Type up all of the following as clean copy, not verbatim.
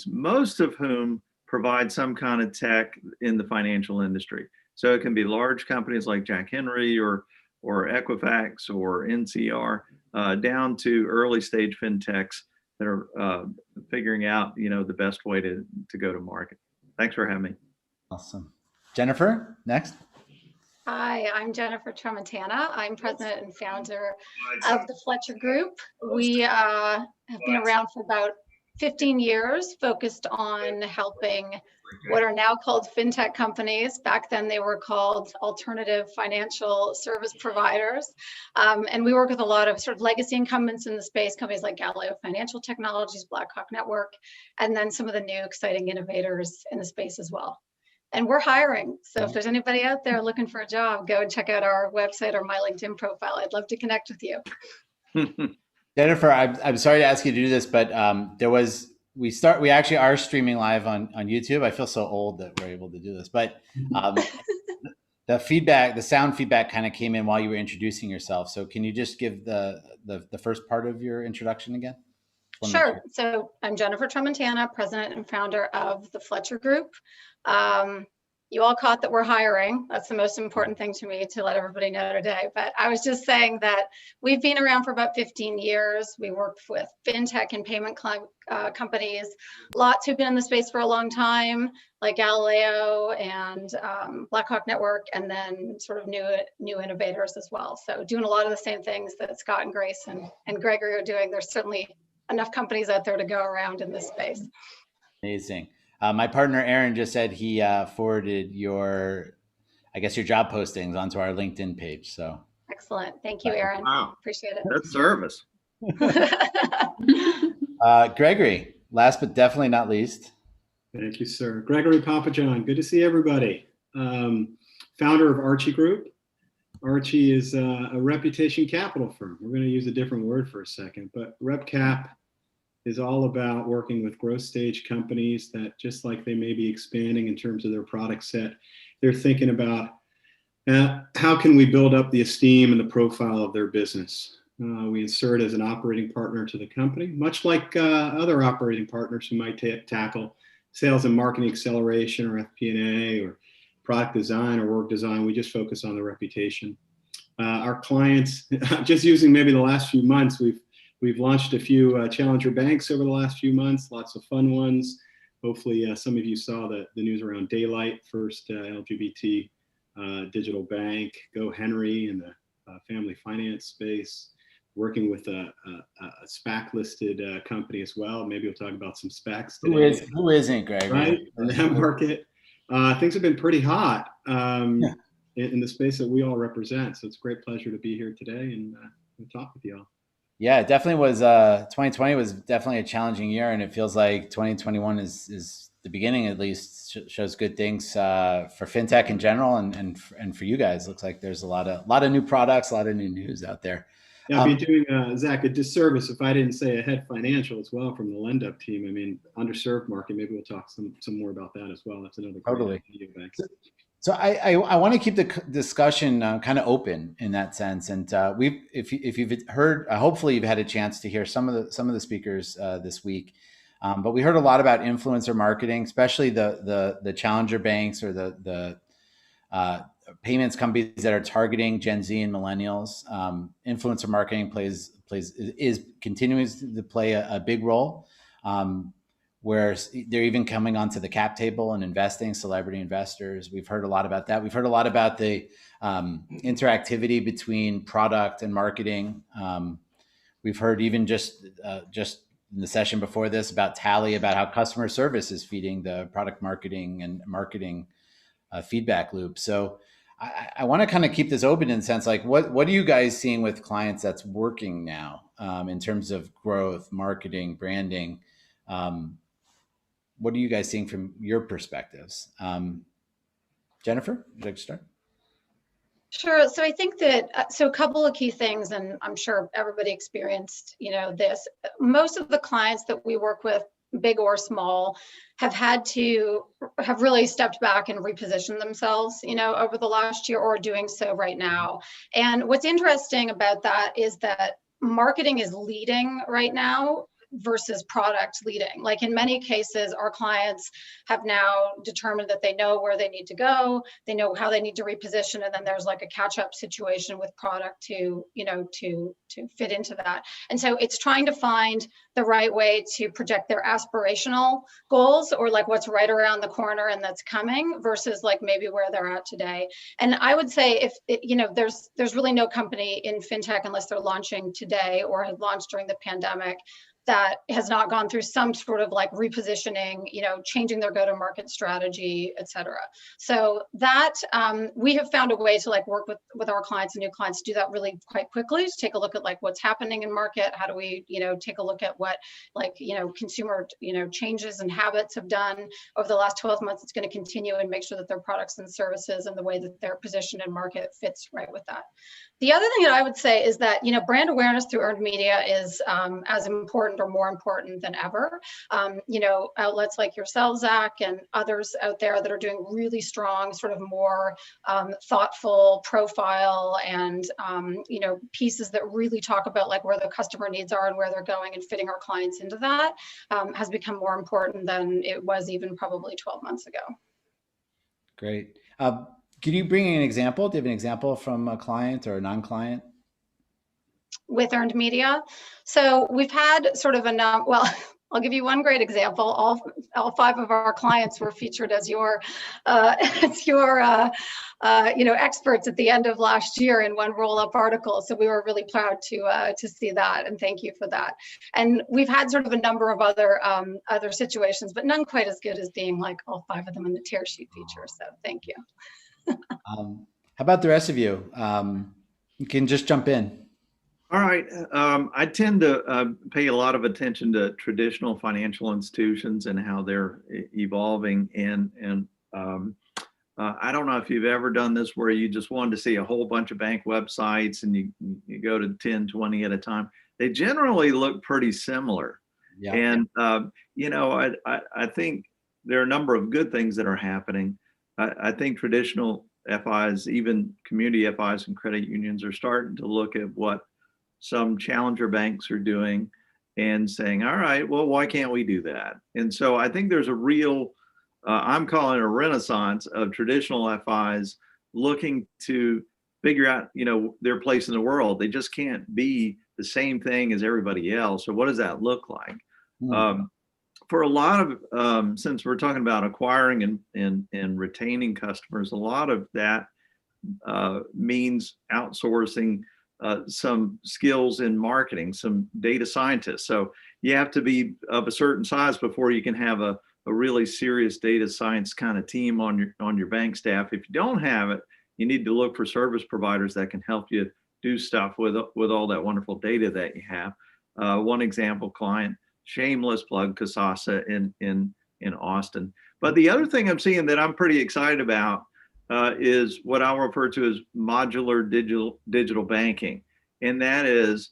most of whom provide some kind of tech in the financial industry. So it can be large companies like Jack Henry or Equifax or NCR, down to early stage fintechs that are figuring out, the best way to go to market. Thanks for having me. Awesome. Jennifer, next. Hi, I'm Jennifer Trumantana. I'm president and founder of the Fletcher Group. We have been around for about 15 years, focused on helping what are now called fintech companies. Back then they were called alternative financial service providers. And we work with a lot of sort of legacy incumbents in the space, companies like Galileo Financial Technologies, Blackhawk Network, and then some of the new exciting innovators in the space as well. And we're hiring. So if there's anybody out there looking for a job, go and check out our website or my LinkedIn profile. I'd love to connect with you. Jennifer, I'm sorry to ask you to do this, but we actually are streaming live on YouTube. I feel so old that we're able to do this, but the sound feedback kind of came in while you were introducing yourself. So can you just give the first part of your introduction again? Sure. So I'm Jennifer Trumantana, president and founder of the Fletcher Group. You all caught that we're hiring. That's the most important thing to me to let everybody know today. But I was just saying that we've been around for about 15 years. We work with fintech and payment companies, lots who've been in the space for a long time, like Galileo and Blackhawk Network, and then sort of new innovators as well. So doing a lot of the same things that Scott and Grace and Gregory are doing. There's certainly enough companies out there to go around in this space. Amazing. My partner, Aaron, just said he forwarded your job postings onto our LinkedIn page. So excellent. Thank you, Aaron. Wow. Appreciate it. That's service. Gregory, last but definitely not least. Thank you, sir. Gregory Papajohn. Good to see everybody. Founder of Archie Group. Archie is a reputation capital firm. We're going to use a different word for a second, but RepCap is all about working with growth stage companies that, just like they may be expanding in terms of their product set, they're thinking about how can we build up the esteem and the profile of their business. We insert as an operating partner to the company, much like other operating partners who might tackle sales and marketing acceleration or FP&A or product design or work design. We just focus on the reputation. Our clients, just using maybe the last few months, we've launched a few challenger banks over the last few months, lots of fun ones. Hopefully some of you saw the news around Daylight, first LGBT digital bank, Go Henry in the family finance space, working with a SPAC listed company as well. Maybe we'll talk about some SPACs today. Who isn't, Greg? Right, in that market. Things have been pretty hot in the space that we all represent. So it's a great pleasure to be here today and talk with you all. Yeah, it definitely was. 2020 was definitely a challenging year, and it feels like 2021 is the beginning, at least, shows good things for fintech in general, and for you guys. Looks like there's a lot of new products, a lot of new news out there. Yeah, I'd be doing Zach a disservice if I didn't say ahead financial as well from the LendUp team. I mean, underserved market. Maybe we'll talk some more about that as well. That's another totally. So I want to keep the discussion kind of open in that sense, and if you've heard, hopefully you've had a chance to hear some of the speakers this week, but we heard a lot about influencer marketing, especially the challenger banks or the payments companies that are targeting Gen Z and millennials. Influencer marketing continues to play a big role. Where they're even coming onto the cap table and investing, celebrity investors. We've heard a lot about that. We've heard a lot about the interactivity between product and marketing. We've heard even just in the session before this about Tally, about how customer service is feeding the product marketing and marketing feedback loop. So I want to kind of keep this open in the sense, like, what are you guys seeing with clients that's working now in terms of growth, marketing, branding? What are you guys seeing from your perspectives? Jennifer, would you like to start? Sure. So I think that, a couple of key things, and I'm sure everybody experienced, this. Most of the clients that we work with, big or small, have really stepped back and repositioned themselves, over the last year, or doing so right now. And what's interesting about that is that marketing is leading right now versus product leading. Like in many cases, our clients have now determined that they know where they need to go, they know how they need to reposition, and then there's like a catch-up situation with product to, you know, to fit into that. And so it's trying to find the right way to project their aspirational goals, or like what's right around the corner and that's coming, versus like maybe where they're at today. And I would say, if it, you know, there's really no company in fintech, unless they're launching today or had launched during the pandemic, that has not gone through some sort of like repositioning, you know, changing their go-to-market strategy, et cetera. So that we have found a way to like work with our clients and new clients to do that really quite quickly, to take a look at like what's happening in market. How do we, you know, take a look at what like, you know, consumer, you know, changes and habits have done over the last 12 months. It's going to continue, and make sure that their products and services and the way that they're positioned in market fits right with that. The other thing that I would say is that, you know, brand awareness through earned media is as important or more important than ever. You know, outlets like yourself, Zach, and others out there that are doing really strong, sort of more thoughtful profile and, you know, pieces that really talk about like where the customer needs are and where they're going, and fitting our clients into that has become more important than it was even probably 12 months ago. Great. Can you bring an example? Do you have an example from a client or a non-client? With earned media? So we've had sort of well, I'll give you one great example. All 5 of our clients were featured as your you know, experts at the end of last year in one roll-up article. So we were really proud to see that, and thank you for that. And we've had sort of a number of other situations, but none quite as good as being like all 5 of them in the Tearsheet feature. So thank you. How about the rest of you? You can just jump in. All right. I tend to pay a lot of attention to traditional financial institutions and how they're evolving. And I don't know if you've ever done this, where you just wanted to see a whole bunch of bank websites and you go to 10, 20 at a time. They generally look pretty similar. Yeah. And, you know, I think there are a number of good things that are happening. I think traditional FIs, even community FIs and credit unions, are starting to look at what some challenger banks are doing and saying, all right, well, why can't we do that? And so I think there's a real, I'm calling it a renaissance of traditional FIs looking to figure out, you know, their place in the world. They just can't be the same thing as everybody else. So what does that look like? For a lot of, since we're talking about acquiring and retaining customers, a lot of that means outsourcing some skills in marketing, some data scientists. So you have to be of a certain size before you can have a really serious data science kind of team on your bank staff. If you don't have it, you need to look for service providers that can help you do stuff with all that wonderful data that you have. One example client, shameless plug, Kasasa in Austin. But the other thing I'm seeing that I'm pretty excited about is what I'll refer to as modular digital banking. And that is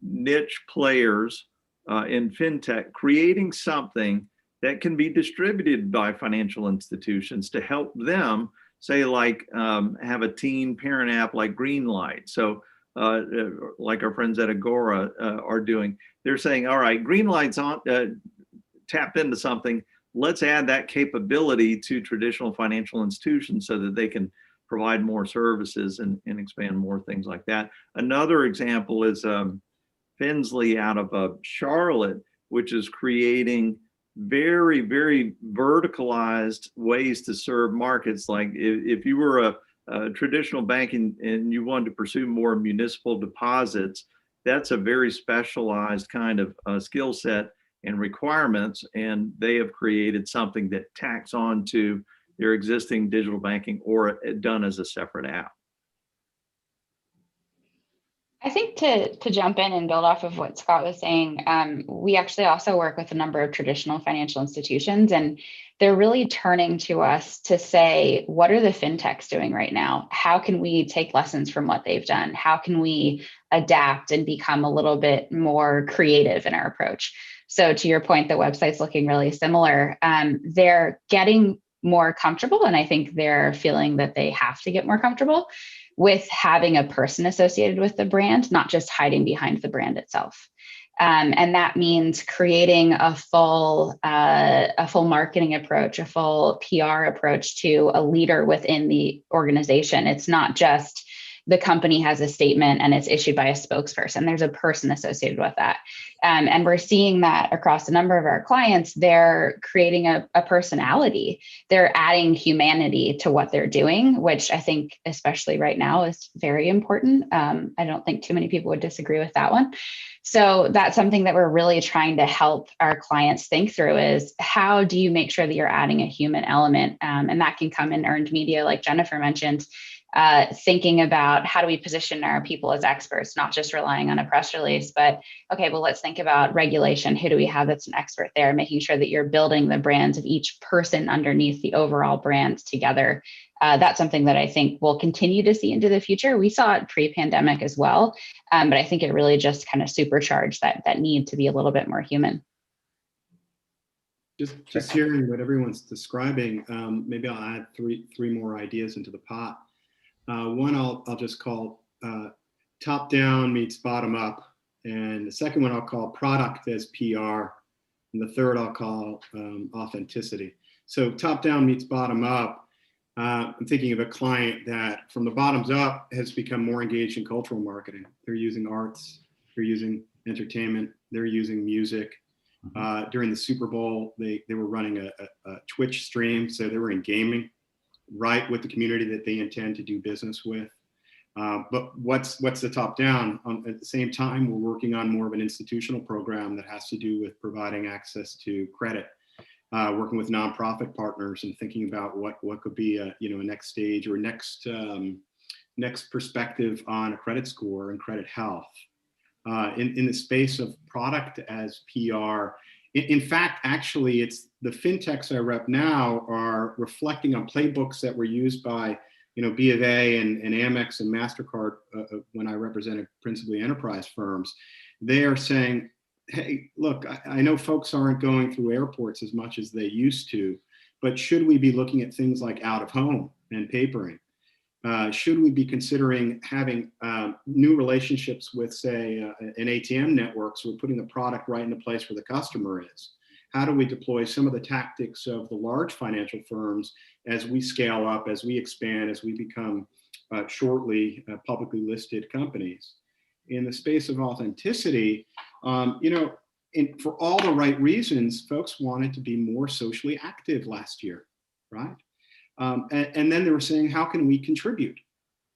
niche players in fintech creating something that can be distributed by financial institutions to help them, say, like have a teen parent app like Greenlight. So like our friends at Agora are doing, they're saying, all right, Greenlight's on tapped into something. Let's add that capability to traditional financial institutions so that they can provide more services and expand more things like that. Another example is Finsley out of Charlotte, which is creating very, very verticalized ways to serve markets. Like if you were a traditional bank and you wanted to pursue more municipal deposits, that's a very specialized kind of skill set and requirements, and they have created something that tacks on to their existing digital banking or done as a separate app. I think to jump in and build off of what Scott was saying, we actually also work with a number of traditional financial institutions, and they're really turning to us to say, what are the fintechs doing right now? How can we take lessons from what they've done? How can we adapt and become a little bit more creative in our approach? So to your point, the website's looking really similar. They're getting more comfortable, and I think they're feeling that they have to get more comfortable with having a person associated with the brand, not just hiding behind the brand itself. And that means creating a full marketing approach, a full PR approach to a leader within the organization. It's not just the company has a statement and it's issued by a spokesperson. There's a person associated with that. And we're seeing that across a number of our clients. They're creating a personality. They're adding humanity to what they're doing, which I think, especially right now, is very important. I don't think too many people would disagree with that one. So that's something that we're really trying to help our clients think through is how do you make sure that you're adding a human element? And that can come in earned media, like Jennifer mentioned, thinking about how do we position our people as experts, not just relying on a press release, but okay, well, let's think about regulation. Who do we have that's an expert there? Making sure that you're building the brands of each person underneath the overall brand together. That's something that I think we'll continue to see into the future. We saw it pre-pandemic as well, but I think it really just kind of supercharged that need to be a little bit more human. Just hearing what everyone's describing, maybe I'll add three more ideas into the pot. One I'll just call top down meets bottom up, and the second one I'll call product as PR, and the third I'll call authenticity. So top down meets bottom up. I'm thinking of a client that from the bottoms up has become more engaged in cultural marketing. They're using arts, they're using entertainment, they're using music. During the Super Bowl, they were running a Twitch stream, so they were in gaming, right with the community that they intend to do business with. But what's the top down? At the same time, we're working on more of an institutional program that has to do with providing access to credit, working with nonprofit partners and thinking about what could be a next stage or next perspective on a credit score and credit health. In the space of product as PR, in fact, actually, it's the fintechs I rep now are reflecting on playbooks that were used by, B of A and Amex and MasterCard when I represented principally enterprise firms. They are saying, hey, look, I know folks aren't going through airports as much as they used to, but should we be looking at things like out of home and papering? Should we be considering having new relationships with, say, an ATM network, so we're putting the product right in the place where the customer is? How do we deploy some of the tactics of the large financial firms as we scale up, as we expand, as we become shortly publicly listed companies? In the space of authenticity, for all the right reasons, folks wanted to be more socially active last year, right? And then they were saying, how can we contribute?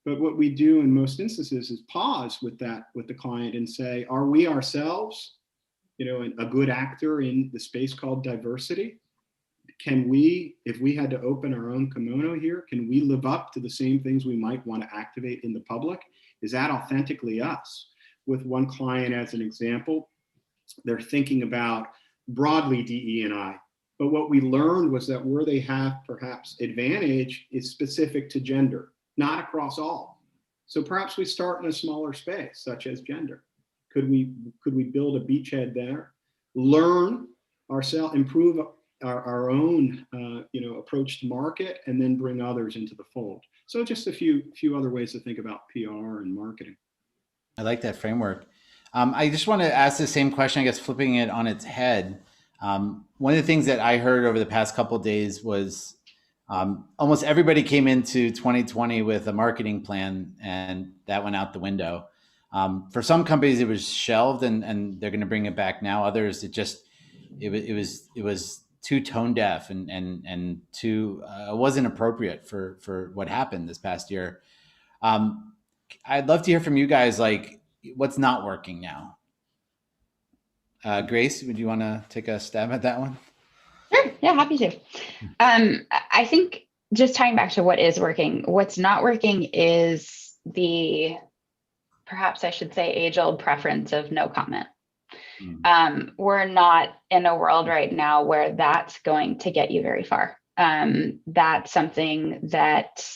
But what we do in most instances is pause with the client and say, are we ourselves, a good actor in the space called diversity? Can we, if we had to open our own kimono here, can we live up to the same things we might want to activate in the public? Is that authentically us? With one client as an example, they're thinking about broadly DE&I. But what we learned was that where they have perhaps advantage is specific to gender, not across all. So perhaps we start in a smaller space, such as gender. Could we build a beachhead there, learn ourselves, improve our own approach to market, and then bring others into the fold? So just a few other ways to think about PR and marketing. I like that framework. I just want to ask the same question, I guess, flipping it on its head. One of the things that I heard over the past couple of days was almost everybody came into 2020 with a marketing plan, and that went out the window. For some companies, it was shelved, and they're going to bring it back now. Others, it was too tone deaf and too wasn't appropriate for what happened this past year. I'd love to hear from you guys, like what's not working now. Grace, would you want to take a stab at that one? Sure. Yeah, happy to. I think just tying back to what is working, what's not working is perhaps I should say, age-old preference of no comment. We're not in a world right now where that's going to get you very far. That's something that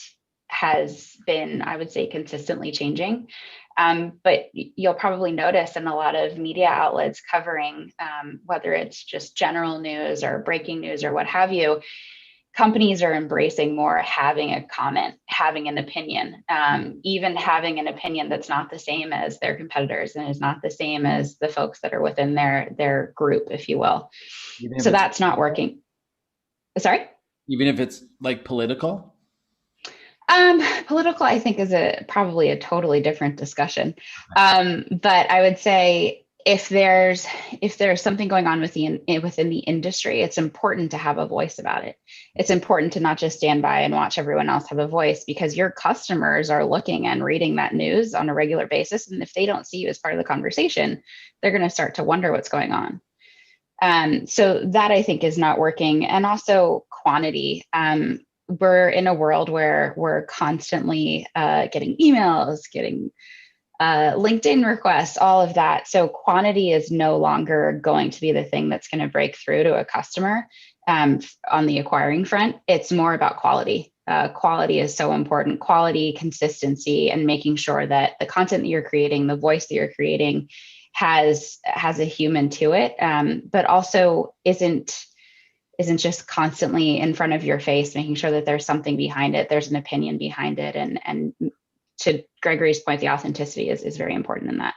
has been, I would say, consistently changing. But you'll probably notice in a lot of media outlets covering, whether it's just general news or breaking news or what have you, companies are embracing more having a comment, having an opinion, even having an opinion that's not the same as their competitors and is not the same as the folks that are within their group, if you will. So that's not working. Sorry? Even if it's like political? Political, I think, is probably a totally different discussion. But I would say if there's something going on within the industry, it's important to have a voice about it. It's important to not just stand by and watch everyone else have a voice, because your customers are looking and reading that news on a regular basis. And if they don't see you as part of the conversation, they're going to start to wonder what's going on. So that, I think, is not working. And also quantity. We're in a world where we're constantly getting emails, getting LinkedIn requests, all of that. So quantity is no longer going to be the thing that's going to break through to a customer on the acquiring front. It's more about quality. Quality is so important. Quality, consistency, and making sure that the content that you're creating, the voice that you're creating has a human to it, but also isn't just constantly in front of your face, making sure that there's something behind it, there's an opinion behind it. And to Gregory's point, the authenticity is very important in that.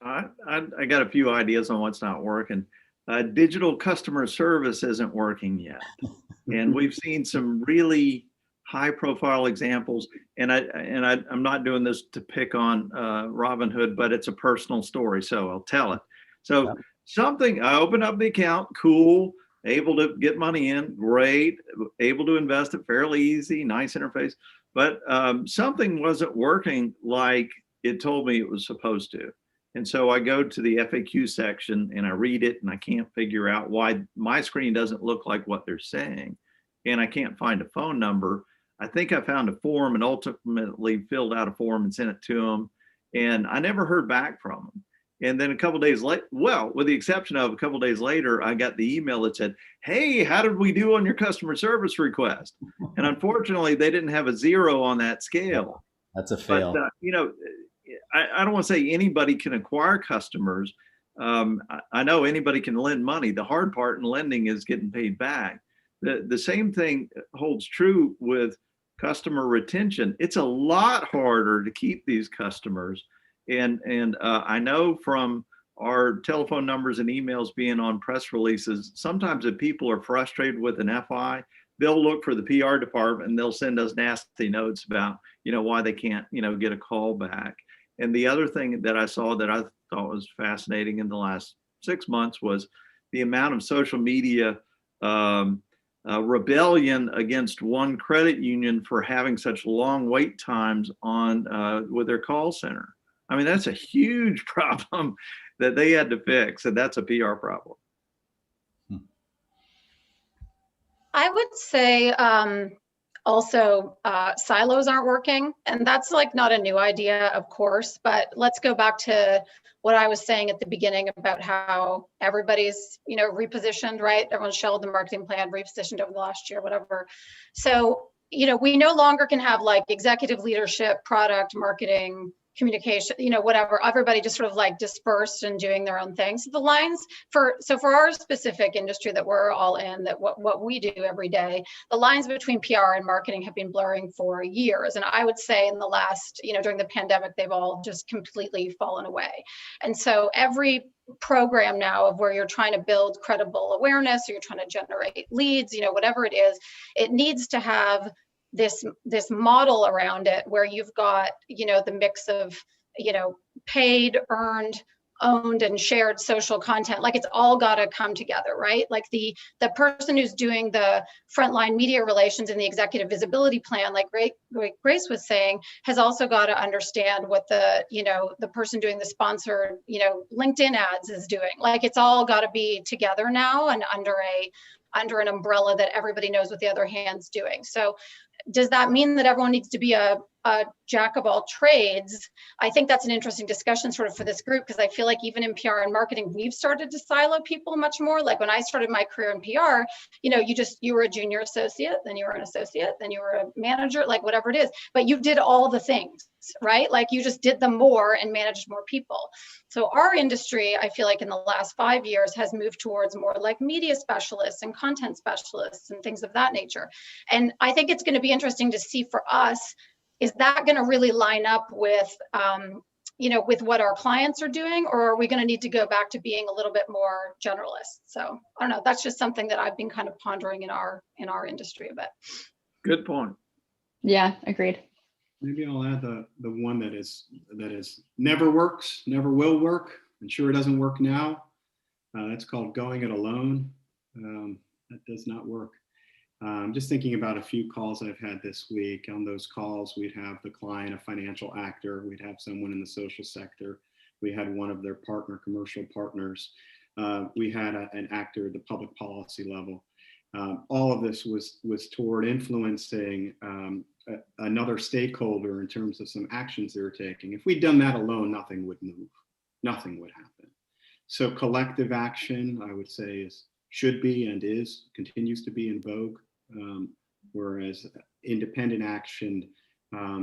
I got a few ideas on what's not working. Digital customer service isn't working yet. And we've seen some really high profile examples. And I'm not doing this to pick on Robinhood, but it's a personal story, so I'll tell it. So I opened up the account, cool, able to get money in, great, able to invest it fairly easy, nice interface. But something wasn't working like it told me it was supposed to. And so I go to the FAQ section and I read it, and I can't figure out why my screen doesn't look like what they're saying. And I can't find a phone number. I think I found a form and ultimately filled out a form and sent it to them. And I never heard back from them. And then a couple of days later, well, with the exception of a couple of days later, I got the email that said, "Hey, how did we do on your customer service request?" And unfortunately, they didn't have a 0 on that scale. That's a fail. But, I don't want to say anybody can acquire customers. I know anybody can lend money. The hard part in lending is getting paid back. The same thing holds true with customer retention. It's a lot harder to keep these customers. And I know from our telephone numbers and emails being on press releases, sometimes if people are frustrated with an FI, they'll look for the PR department and they'll send us nasty notes about, why they can't, get a call back. And the other thing that I saw that I thought was fascinating in the last 6 months was the amount of social media rebellion against one credit union for having such long wait times on with their call center. I mean, that's a huge problem that they had to fix, and that's a PR problem. I would say also silos aren't working, and that's like not a new idea, of course, but let's go back to what I was saying at the beginning about how everybody's, repositioned, right? Everyone's shelved the marketing plan, repositioned over the last year, whatever. So, we no longer can have like executive leadership, product, marketing, communication, whatever, everybody just sort of like dispersed and doing their own things. The lines for our specific industry that we're all in, that what we do every day, the lines between PR and marketing have been blurring for years. And I would say in the last, during the pandemic, they've all just completely fallen away. And so every program now of where you're trying to build credible awareness, or you're trying to generate leads, whatever it is, it needs to have this model around it where you've got, the mix of, paid, earned, owned, and shared social content. Like it's all got to come together, right? Like the person who's doing the frontline media relations and the executive visibility plan, like Grace was saying, has also got to understand what the person doing the sponsored, LinkedIn ads is doing. Like it's all got to be together now and under an umbrella that everybody knows what the other hand's doing. So Does that mean that everyone needs to be a jack of all trades? I think that's an interesting discussion sort of for this group, because I feel like even in PR and marketing, we've started to silo people much more. Like when I started my career in PR, you were a junior associate, then you were an associate, then you were a manager, like whatever it is, but you did all the things, right? Like you just did them more and managed more people. So our industry, I feel like in the last 5 years has moved towards more like media specialists and content specialists and things of that nature. And I think it's going to be interesting to see for us, is that going to really line up with, with what our clients are doing, or are we going to need to go back to being a little bit more generalist? So I don't know. That's just something that I've been kind of pondering in our industry a bit. Good point. Yeah, agreed. Maybe I'll add the one that is never works, never will work, and sure doesn't work now. That's called going it alone. That does not work. Just thinking about a few calls I've had this week. On those calls, we'd have the client, a financial actor. We'd have someone in the social sector. We had one of their commercial partners. We had an actor at the public policy level. All of this was toward influencing another stakeholder in terms of some actions they were taking. If we'd done that alone, nothing would move. Nothing would happen. So collective action, I would say, should be and continues to be in vogue. Whereas independent action,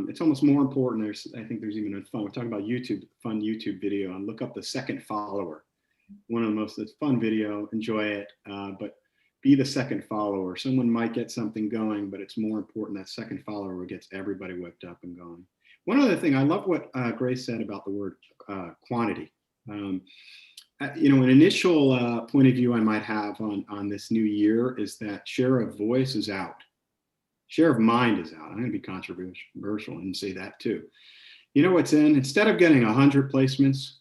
it's almost more important. I think there's even we're talking about fun YouTube video, and look up The Second Follower. One of the most fun video, enjoy it, but be the second follower. Someone might get something going, but it's more important that second follower gets everybody whipped up and going. One other thing, I love what Grace said about the word quantity. An initial point of view I might have on this new year is that share of voice is out. Share of mind is out. I'm going to be controversial and say that too. You know what's in? Instead of getting 100 placements,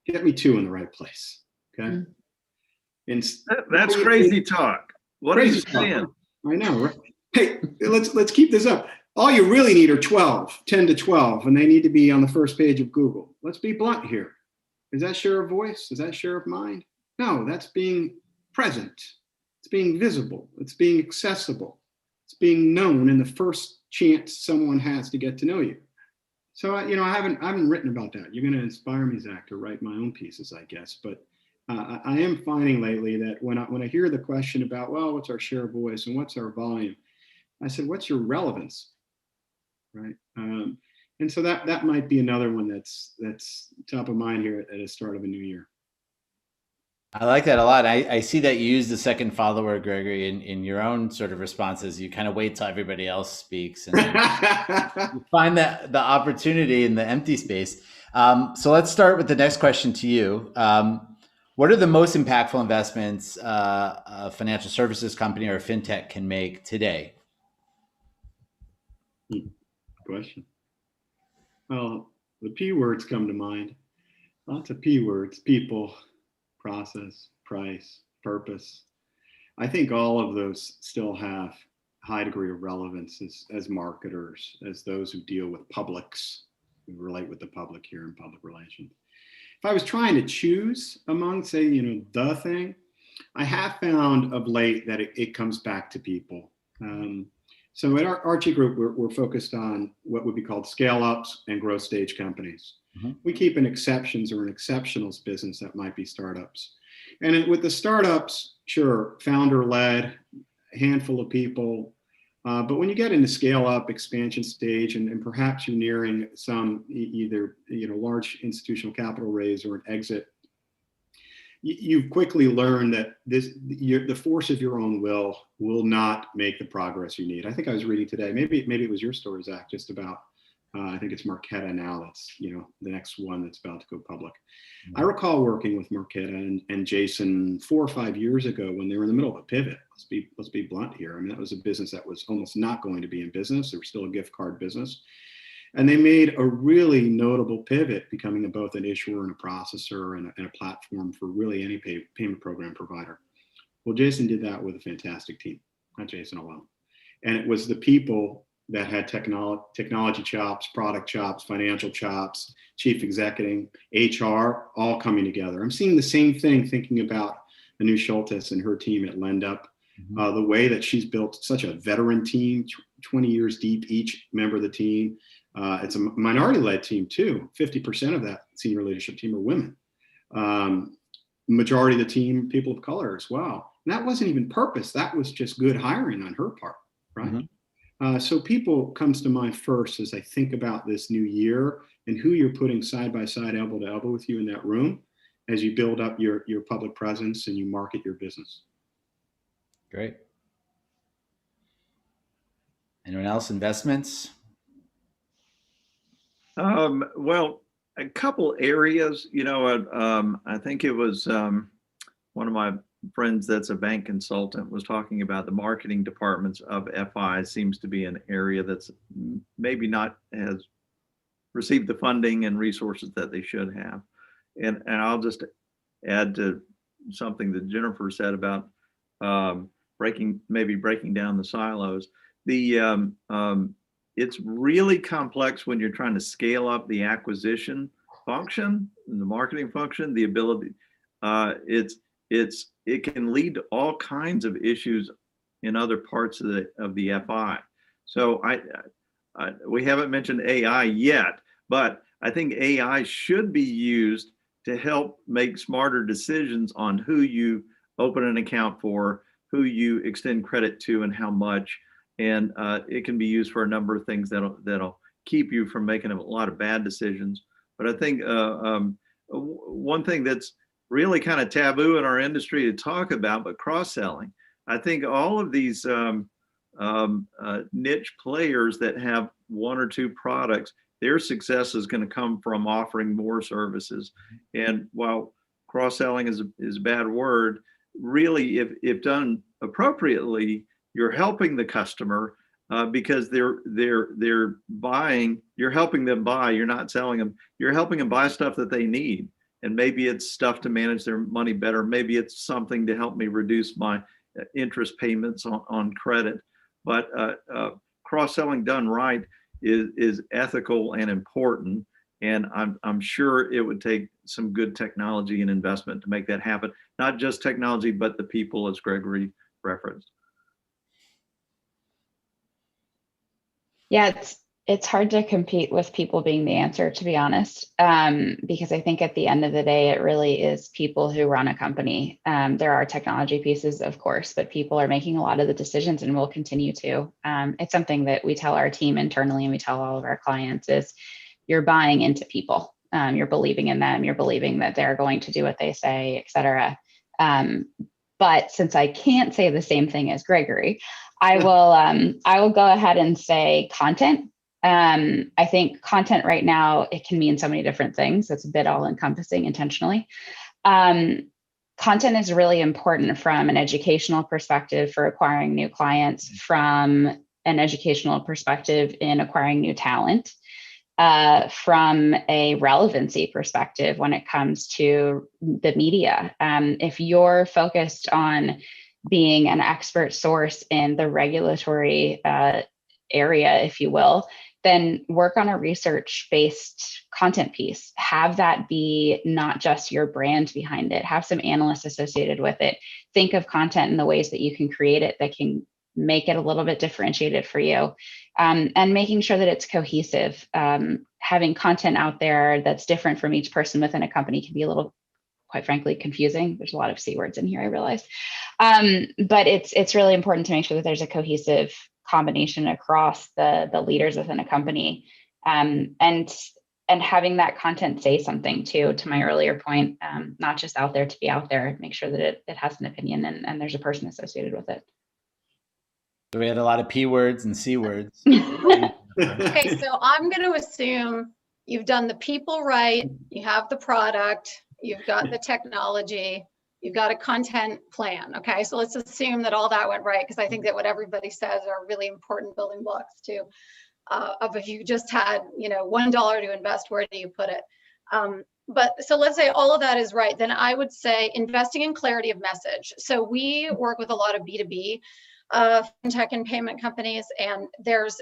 get me 2 in the right place. Okay. That's crazy talk. What are you saying? I know. Right? Hey, let's keep this up. All you really need are 10 to 12, and they need to be on the first page of Google. Let's be blunt here. Is that share of voice? Is that share of mind? No, that's being present. It's being visible. It's being accessible. It's being known in the first chance someone has to get to know you. So, I haven't written about that. You're going to inspire me, Zach, to write my own pieces, I guess. But I am finding lately that when I hear the question about, well, what's our share of voice and what's our volume? I said, what's your relevance? Right. And so that might be another one that's top of mind here at the start of a new year. I like that a lot. I see that you use the second follower, Gregory, in your own sort of responses. You kind of wait till everybody else speaks and you find that the opportunity in the empty space. So let's start with the next question to you. What are the most impactful investments a financial services company or a fintech can make today? Question. Well, the P words come to mind. Lots of P words: people, process, price, purpose. I think all of those still have high degree of relevance as marketers, as those who deal with publics, who relate with the public here in public relations. If I was trying to choose among, say, the thing, I have found of late that it comes back to people. So at our Archie Group, we're focused on what would be called scale-ups and growth stage companies. Mm-hmm. We keep an exceptions or an exceptionals business that might be startups. And with the startups, sure, founder-led, a handful of people. But when you get into scale-up, expansion stage, and perhaps you're nearing some either large institutional capital raise or an exit, you quickly learn that the force of your own will not make the progress you need. I think I was reading today, maybe it was your story, Zach, just about, I think it's Marqeta now that's, the next one that's about to go public. Mm-hmm. I recall working with Marqeta and Jason 4 or 5 years ago when they were in the middle of a pivot. Let's be blunt here. I mean, that was a business that was almost not going to be in business. They were still a gift card business. And they made a really notable pivot, becoming both an issuer and a processor and a platform for really any payment program provider. Well, Jason did that with a fantastic team, not Jason alone. And it was the people that had technology chops, product chops, financial chops, chief executive, HR, all coming together. I'm seeing the same thing thinking about Anu Schultes and her team at LendUp. The way that she's built such a veteran team, 20 years deep, each member of the team. It's a minority-led team too. 50% of that senior leadership team are women. Majority of the team, people of color as well. And that wasn't even purpose. That was just good hiring on her part, right? So people comes to mind first as I think about this new year and who you're putting side by side, elbow to elbow with you in that room as you build up your public presence and you market your business. Great. Anyone else? Investments? Well, a couple areas, I think it was one of my friends that's a bank consultant was talking about the marketing departments of FI seems to be an area that's maybe not has received the funding and resources that they should have. And I'll just add to something that Jennifer said about breaking down the silos. It's really complex when you're trying to scale up the acquisition function and the marketing function, the ability, it can lead to all kinds of issues in other parts of the FI. So we haven't mentioned AI yet, but I think AI should be used to help make smarter decisions on who you open an account for, who you extend credit to, and how much. And it can be used for a number of things that'll keep you from making a lot of bad decisions. But I think one thing that's really kind of taboo in our industry to talk about, but cross-selling. I think all of these niche players that have one or two products, their success is going to come from offering more services. And while cross-selling is a bad word, really, if done appropriately, you're helping the customer because they're buying. You're helping them buy. You're not selling them. You're helping them buy stuff that they need. And maybe it's stuff to manage their money better. Maybe it's something to help me reduce my interest payments on credit. But cross-selling done right is ethical and important. And I'm sure it would take some good technology and investment to make that happen. Not just technology, but the people, as Gregory referenced. Yeah, it's hard to compete with people being the answer, to be honest, because I think at the end of the day, it really is people who run a company. There are technology pieces, of course, but people are making a lot of the decisions and will continue to. It's something that we tell our team internally and we tell all of our clients is you're buying into people. You're believing in them. You're believing that they're going to do what they say, et cetera. But since I can't say the same thing as Gregory, I will go ahead and say content. I think content right now, it can mean so many different things. It's a bit all encompassing intentionally. Content is really important from an educational perspective for acquiring new clients, from an educational perspective in acquiring new talent, from a relevancy perspective when it comes to the media. If you're focused on being an expert source in the regulatory area, if you will, then work on a research-based content piece. Have that be not just your brand behind it. Have some analysts associated with it. Think of content in the ways that you can create it that can make it a little bit differentiated for you, and making sure that it's cohesive. Having content out there that's different from each person within a company can be a little, quite frankly, confusing. There's a lot of C words in here, I realize. But it's really important to make sure that there's a cohesive combination across the leaders within a company, and having that content say something too, to my earlier point, not just out there to be out there. Make sure that it has an opinion and there's a person associated with it. So we had a lot of P words and C words. Okay, so I'm going to assume you've done the people right, you have the product, you've got the technology, you've got a content plan. Okay, so let's assume that all that went right, because I think that what everybody says are really important building blocks too. Of if you just had, $1 to invest, where do you put it? But so let's say all of that is right, then I would say investing in clarity of message. So we work with a lot of B2B fintech and payment companies, and there's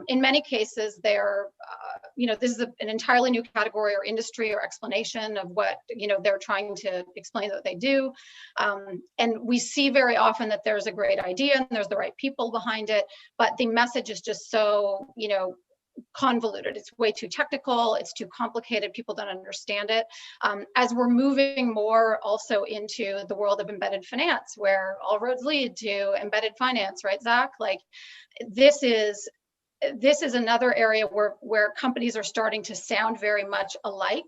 in many cases, this is an entirely new category or industry or explanation of what, they're trying to explain that they do. And we see very often that there's a great idea and there's the right people behind it, but the message is just so, convoluted. It's way too technical. It's too complicated. People don't understand it. As we're moving more also into the world of embedded finance, where all roads lead to embedded finance, right, Zach? Like this is another area where companies are starting to sound very much alike.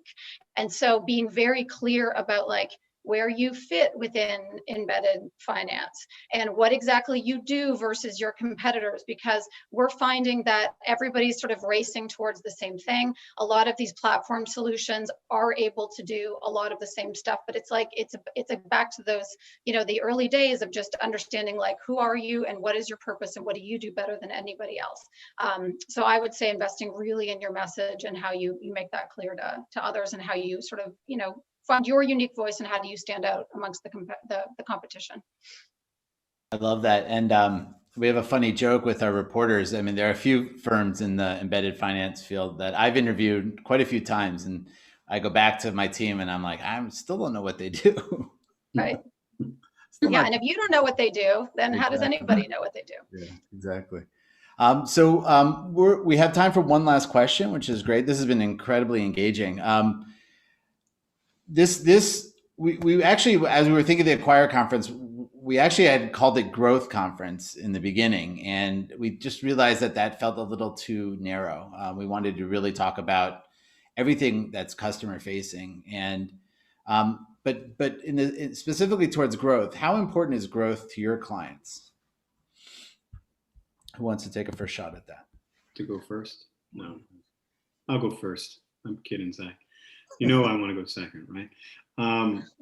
And so being very clear about like where you fit within embedded finance and what exactly you do versus your competitors, because we're finding that everybody's sort of racing towards the same thing. A lot of these platform solutions are able to do a lot of the same stuff, but it's like, it's back to those, the early days of just understanding like, who are you and what is your purpose and what do you do better than anybody else? So I would say investing really in your message and how you make that clear to others and how you sort of, find your unique voice and how do you stand out amongst the competition. I love that. And we have a funny joke with our reporters. I mean, there are a few firms in the embedded finance field that I've interviewed quite a few times. And I go back to my team and I'm like, I still don't know what they do. Right. Yeah. And if you don't know what they do, then how does anybody know what they do? Yeah, exactly. We have time for one last question, which is great. This has been incredibly engaging. We actually, as we were thinking of the Acquire conference, we actually had called it Growth Conference in the beginning, and we just realized that felt a little too narrow. We wanted to really talk about everything that's customer facing, and but specifically towards growth. How important is growth to your clients? Who wants to take a first shot at that? To go first? No, I'll go first. I'm kidding, Zach. I want to go second, right?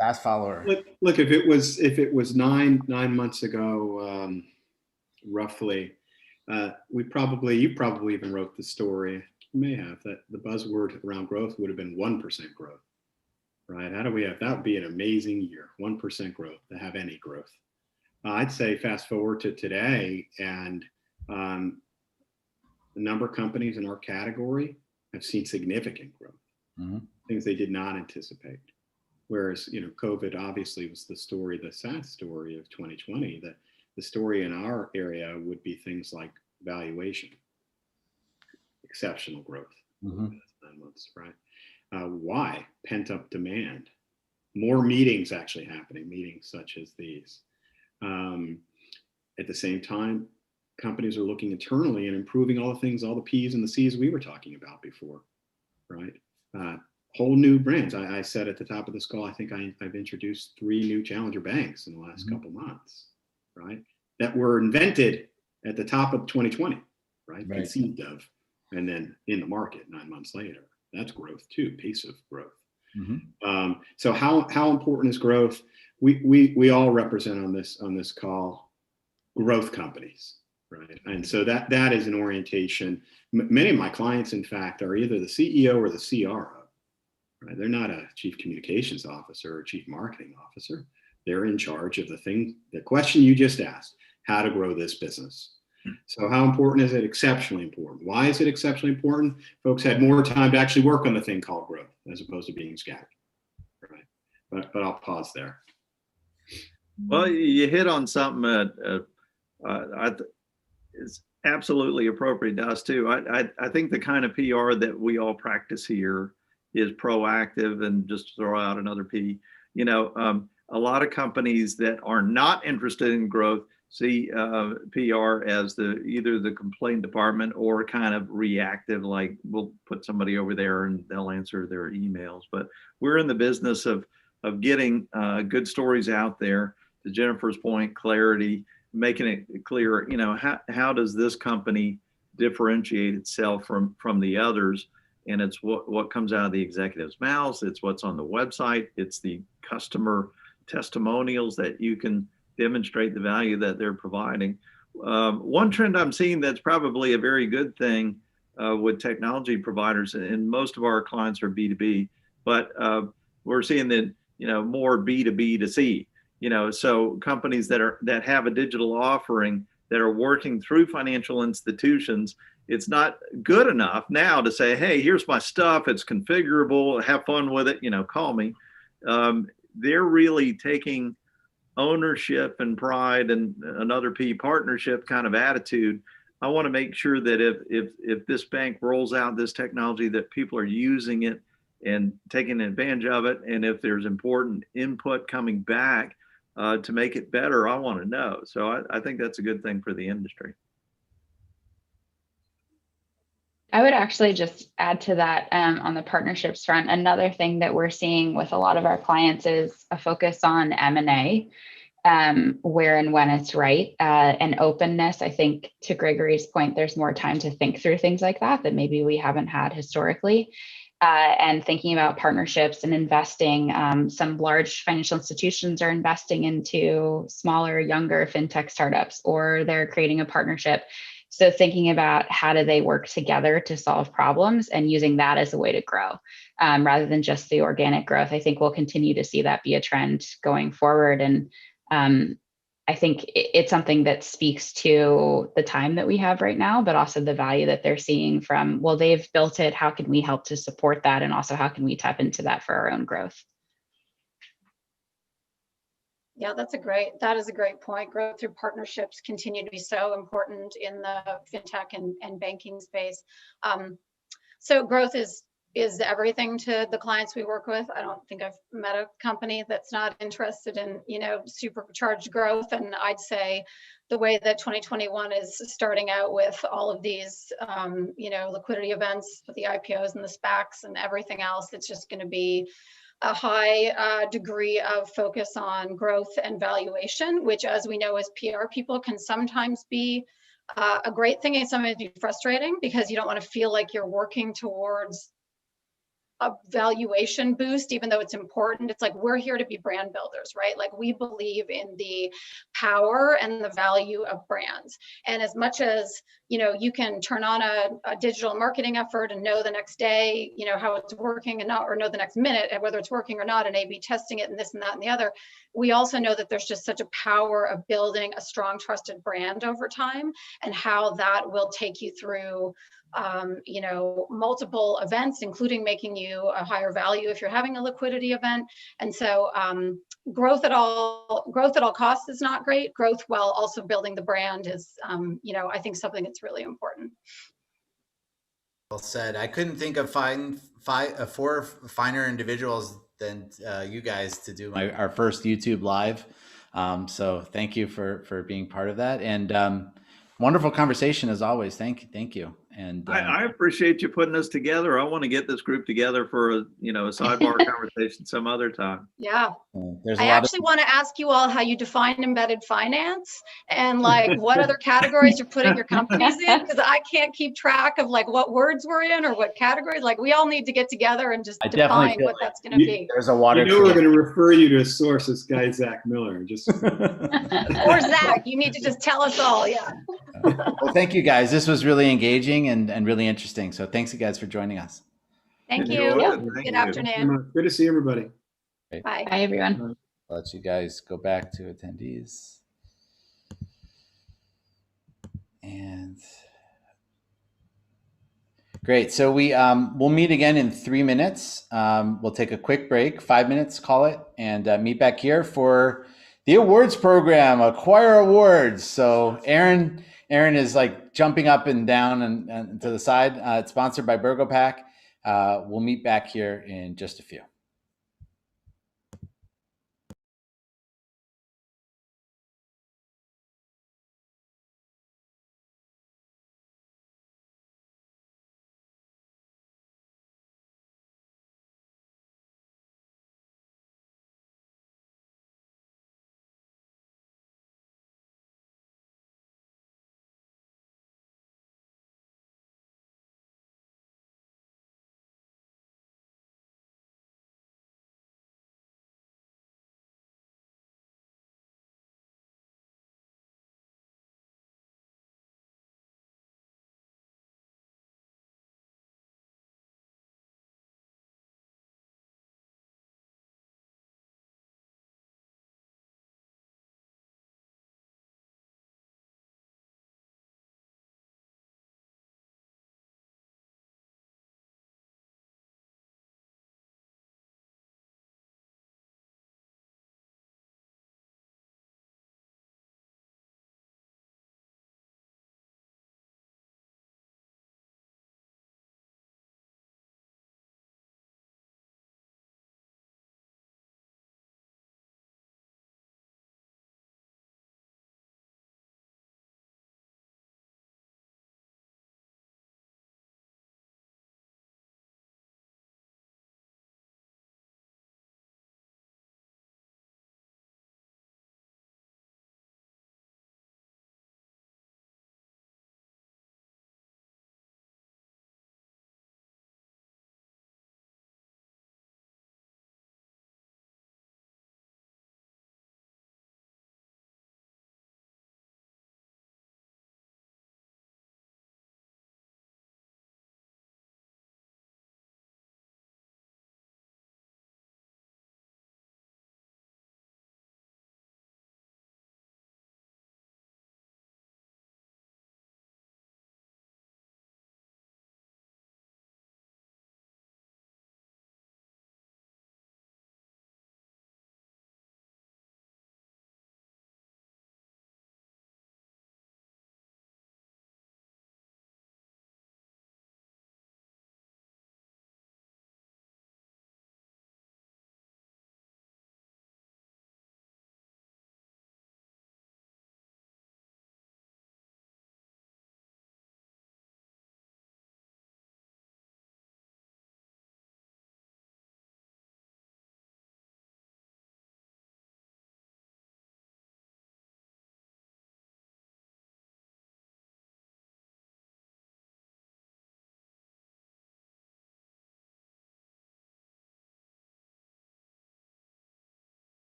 Fast follower. Look, if it was nine months ago, roughly, you probably even wrote the story. You may have that the buzzword around growth would have been 1% growth, right? That would be an amazing year, 1% growth, to have any growth. I'd say fast forward to today, and the number of companies in our category have seen significant growth. Mm-hmm. Things they did not anticipate. Whereas, COVID obviously was the sad story of 2020. That the story in our area would be things like valuation, exceptional growth, mm-hmm. 9 months, right? Why? Pent-up demand, more meetings actually happening, meetings such as these. At the same time, companies are looking internally and improving all the P's and the C's we were talking about before, right? Whole new brands. I said at the top of this call, I think I've introduced 3 new challenger banks in the last couple months, right? That were invented at the top of 2020, right? Conceived of, and then in the market 9 months later. That's growth too, pace of growth. Mm-hmm. So how important is growth? We all represent on this call growth companies, right? And so that is an orientation. Many of my clients, in fact, are either the CEO or the CRO. Right? They're not a chief communications officer or chief marketing officer. They're in charge of the question you just asked, how to grow this business. So how important is it? Exceptionally important. Why is it exceptionally important? Folks had more time to actually work on the thing called growth as opposed to being scattered. Right? But I'll pause there. Well, you hit on something that is absolutely appropriate to us too. I think the kind of PR that we all practice here is proactive, and just throw out another P. A lot of companies that are not interested in growth see PR as either the complaint department or kind of reactive, like we'll put somebody over there and they'll answer their emails. But we're in the business of getting good stories out there. To Jennifer's point, clarity, making it clear, how does this company differentiate itself from the others? And it's what comes out of the executive's mouths. It's what's on the website. It's the customer testimonials that you can demonstrate the value that they're providing. One trend I'm seeing that's probably a very good thing with technology providers, and most of our clients are B2B, but we're seeing that, more B2B to C, so companies that have a digital offering that are working through financial institutions, it's not good enough now to say, hey, here's my stuff, it's configurable, have fun with it, call me. They're really taking ownership and pride and another P, partnership kind of attitude. I want to make sure that if this bank rolls out this technology, that people are using it and taking advantage of it. And if there's important input coming back to make it better, I want to know. So I think that's a good thing for the industry. I would actually just add to that on the partnerships front. Another thing that we're seeing with a lot of our clients is a focus on M&A, where and when it's right, and openness. I think to Gregory's point, there's more time to think through things like that maybe we haven't had historically. And thinking about partnerships and investing. Some large financial institutions are investing into smaller, younger fintech startups, or they're creating a partnership. So thinking about how do they work together to solve problems and using that as a way to grow, rather than just the organic growth. I think we'll continue to see that be a trend going forward. And I think it's something that speaks to the time that we have right now, but also the value that they're seeing from, well, they've built it. How can we help to support that? And also, how can we tap into that for our own growth? Yeah, that is a great point. Growth through partnerships continue to be so important in the fintech and banking space. So growth is everything to the clients we work with. I don't think I've met a company that's not interested in, supercharged growth. And I'd say the way that 2021 is starting out with all of these, liquidity events with the IPOs and the SPACs and everything else, it's just going to be a high degree of focus on growth and valuation, which, as we know as PR people, can sometimes be a great thing and sometimes be frustrating, because you don't want to feel like you're working towards a valuation boost, even though it's important. It's like, we're here to be brand builders, right? Like, we believe in the power and the value of brands. And as much as, you can turn on a digital marketing effort and know the next day, how it's working and not, or know the next minute whether it's working or not, and A/B testing it and this and that and the other, we also know that there's just such a power of building a strong, trusted brand over time, and how that will take you through multiple events, including making you a higher value if you're having a liquidity event. And so growth at all costs is not great. Growth while also building the brand is, I think, something that's really important. Well said. I couldn't think of four finer individuals than you guys to do our first YouTube live. So thank you for being part of that, and wonderful conversation as always. Thank you. And I appreciate you putting us together. I want to get this group together for a sidebar conversation some other time. Yeah. There's I actually want to ask you all how you define embedded finance, and what other categories you're putting your companies in, because I can't keep track of what words we're in or what categories. We all need to get together and just define what that's going to be. There's a water. We're going to refer you to a source, this guy Zach Miller. Just or Zach, you need to just tell us all. Yeah. Well, thank you guys. This was really engaging and really interesting. So thanks you guys for joining us. Thank you. Good afternoon. Good to see everybody. Great. Bye, everyone. I'll let you guys go back to attendees. And great. So we'll meet again in 3 minutes. We'll take a quick break, 5 minutes, call it, and meet back here for the awards program, Acquire Awards. So Aaron is jumping up and down and to the side. It's sponsored by BurgoPack. We'll meet back here in just a few.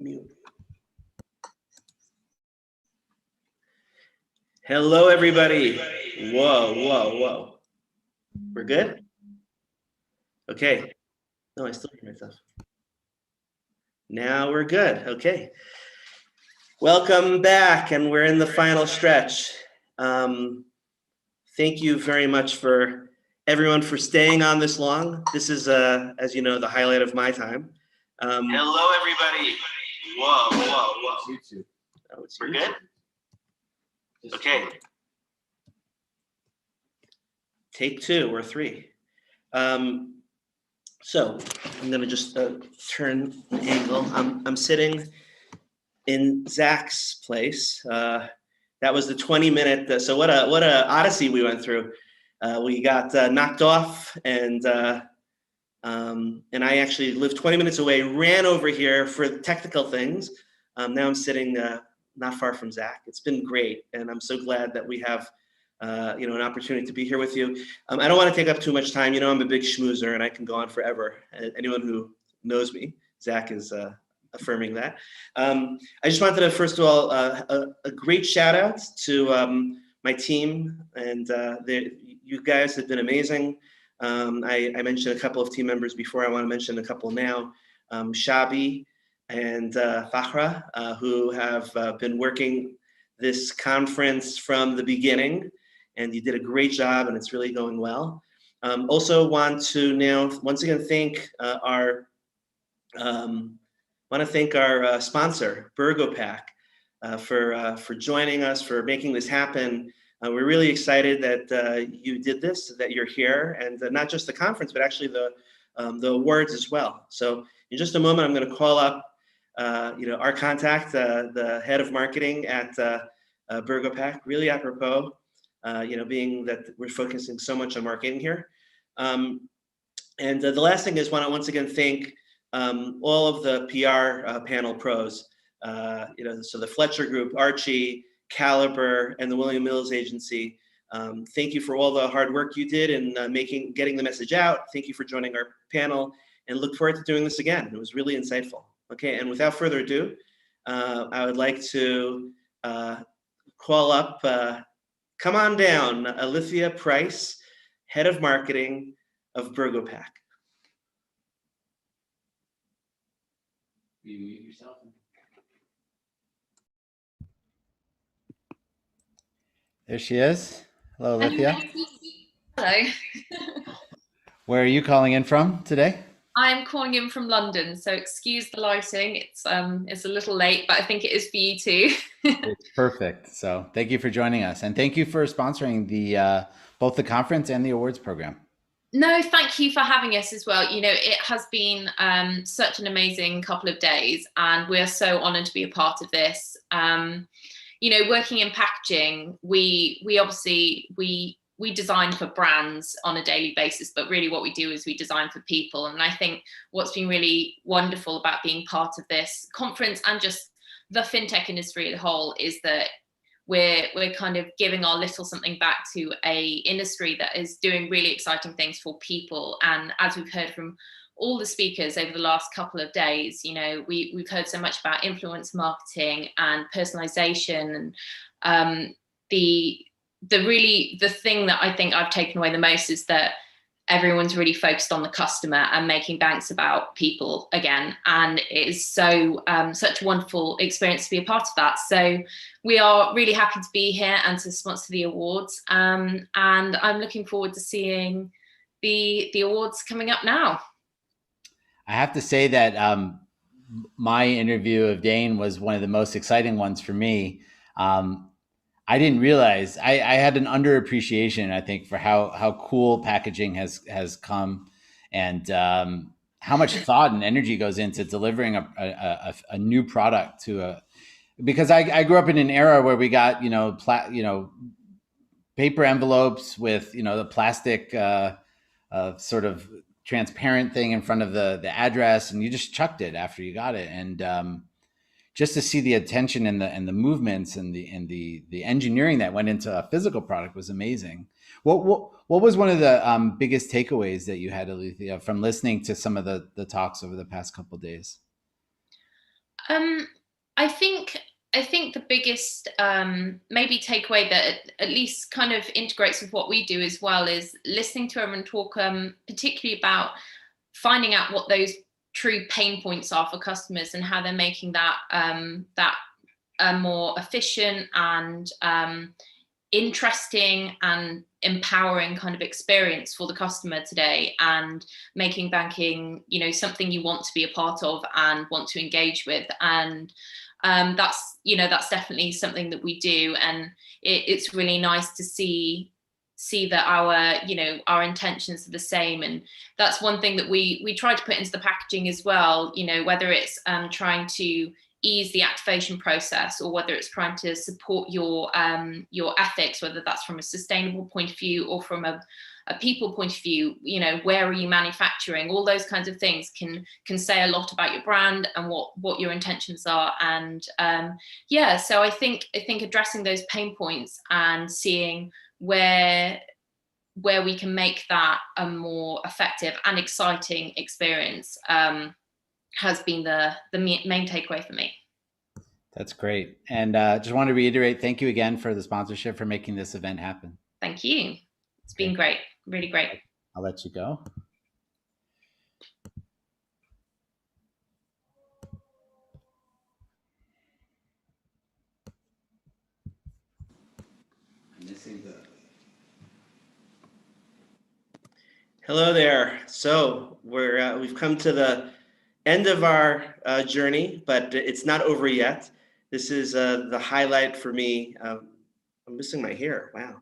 Mute. Hello, everybody. Whoa, whoa, whoa. We're good? Okay. No, I still hear myself. Now we're good. Okay. Welcome back, and we're in the final stretch. Thank you very much for everyone for staying on this long. This is, as you know, the highlight of my time. Hello, everybody. Whoa, whoa, whoa. Oh, we're good? Okay. Take 2 or 3. So I'm gonna just turn the angle. I'm sitting in Zach's place. That was the 20-minute. So what a odyssey we went through. We got knocked off, and I actually lived 20 minutes away. Ran over here for technical things. Now I'm sitting not far from Zach. It's been great, and I'm so glad that we have an opportunity to be here with you. I don't want to take up too much time. I'm a big schmoozer, and I can go on forever. Anyone who knows me, Zach is affirming that. I just wanted to, first of all, a great shout out to my team, and you guys have been amazing. I mentioned a couple of team members before. I want to mention a couple now. Shabi and Fakhra, who have been working this conference from the beginning, and you did a great job, and it's really going well. Also want to now once again thank our sponsor, BurgoPack, for joining us, for making this happen. We're really excited that you did this, that you're here, and not just the conference, but actually the awards as well. So in just a moment, I'm going to call up our contact, the head of marketing at BurgoPack, really apropos, being that we're focusing so much on marketing here. And the last thing is want to once again thank all of the PR panel pros, so the Fletcher Group, Archie, Caliber, and the William Mills Agency. Thank you for all the hard work you did in getting the message out. Thank you for joining our panel, and look forward to doing this again. It was really insightful. Okay, and without further ado, I would like to call up, come on down, Alithia Price, Head of Marketing of BurgoPack. You mute yourself. There she is. Hello, Alithia. Hello. Where are you calling in from today? I'm calling in from London, so excuse the lighting. It's a little late, but I think it is for you too. It's perfect. So thank you for joining us, and thank you for sponsoring the both the conference and the awards program. No, thank you for having us as well. It has been such an amazing couple of days, and we're so honored to be a part of this. Working in packaging, we obviously we design for brands on a daily basis, but really what we do is we design for people. And I think what's been really wonderful about being part of this conference and just the fintech industry as a whole is that we're kind of giving our little something back to a industry that is doing really exciting things for people. And as we've heard from all the speakers over the last couple of days, we've heard so much about influence marketing and personalization, and the thing that I think I've taken away the most is that everyone's really focused on the customer and making banks about people again. And it is so such a wonderful experience to be a part of that. So we are really happy to be here and to sponsor the awards. And I'm looking forward to seeing the awards coming up now. I have to say that my interview of Dane was one of the most exciting ones for me. I didn't realize I had an underappreciation, I think, for how cool packaging has come, and how much thought and energy goes into delivering a new product because I grew up in an era where we got paper envelopes with the plastic sort of transparent thing in front of the address, and you just chucked it after you got it. And just to see the attention and the movements and the engineering that went into a physical product was amazing. What was one of the biggest takeaways that you had, Alithia, from listening to some of the talks over the past couple of days? I think the biggest maybe takeaway that at least kind of integrates with what we do as well is listening to everyone talk, particularly about finding out what those true pain points are for customers and how they're making that a more efficient and interesting and empowering kind of experience for the customer today, and making banking, something you want to be a part of and want to engage with. And that's definitely something that we do, and it's really nice to see that our intentions are the same. And that's one thing that we try to put into the packaging as well, whether it's trying to ease the activation process, or whether it's trying to support your ethics, whether that's from a sustainable point of view or from a people point of view. Where are you manufacturing? All those kinds of things can say a lot about your brand and what your intentions are. And so I think addressing those pain points and seeing where we can make that a more effective and exciting experience has been the main takeaway for me. That's great. And just want to reiterate, thank you again for the sponsorship, for making this event happen. Thank you. It's been great. Really great. I'll let you go. I'm missing the... Hello there. So we've come to the end of our journey, but it's not over yet. This is the highlight for me. I'm missing my hair. Wow.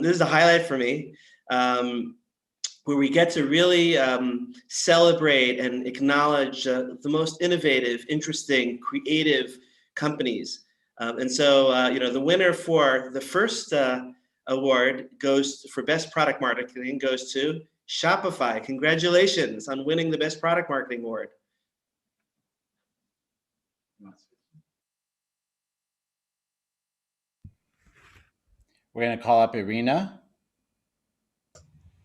This is the highlight for me, where we get to really celebrate and acknowledge the most innovative, interesting, creative companies. And so, the winner for the first award for Best Product Marketing goes to Shopify. Congratulations on winning the Best Product Marketing Award. We're going to call up Irina.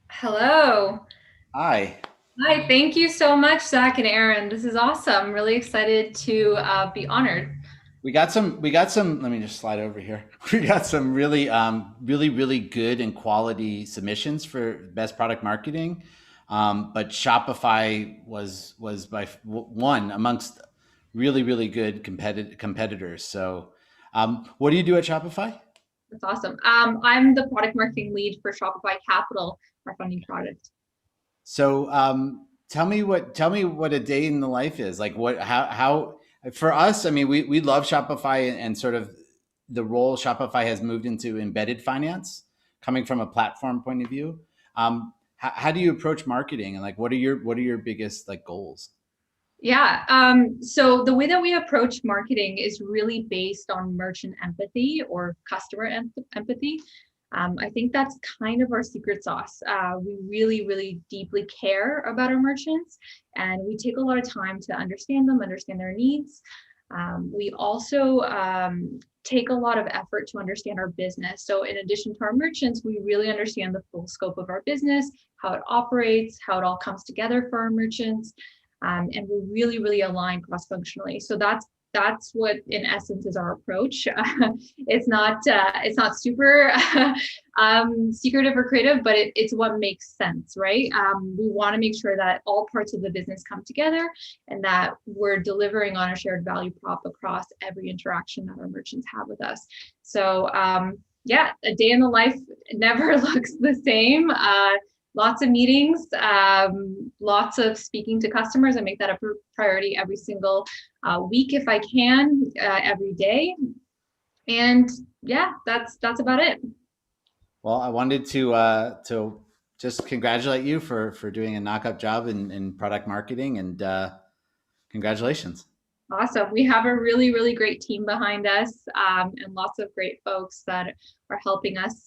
Hello. Hi. Hi, thank you so much, Zach and Aaron. This is awesome. Really excited to be honored. We got some, let me just slide over here. We got some really good and quality submissions for Best Product Marketing. But Shopify was by one amongst really good competitors. So what do you do at Shopify? That's awesome. I'm the product marketing lead for Shopify Capital, our funding product. So tell me what a day in the life is like. How for us, I mean, we love Shopify and sort of the role Shopify has moved into embedded finance, coming from a platform point of view. How do you approach marketing, and like what are your biggest like goals? Yeah, so the way that we approach marketing is really based on merchant empathy or customer empathy. I think that's kind of our secret sauce. We really deeply care about our merchants, and we take a lot of time to understand them, understand their needs. We also take a lot of effort to understand our business. So in addition to our merchants, we really understand the full scope of our business, how it operates, how it all comes together for our merchants. And we really align cross-functionally. So that's what, in essence, is our approach. It's not super secretive or creative, but it's what makes sense, right? We want to make sure that all parts of the business come together and that we're delivering on a shared value prop across every interaction that our merchants have with us. So yeah, a day in the life never looks the same. Lots of meetings, lots of speaking to customers. I make that a priority every single week if I can, every day. And yeah, that's about it. Well, I wanted to just congratulate you for doing a knock-up job in product marketing, and congratulations. Awesome. We have a really great team behind us, and lots of great folks that are helping us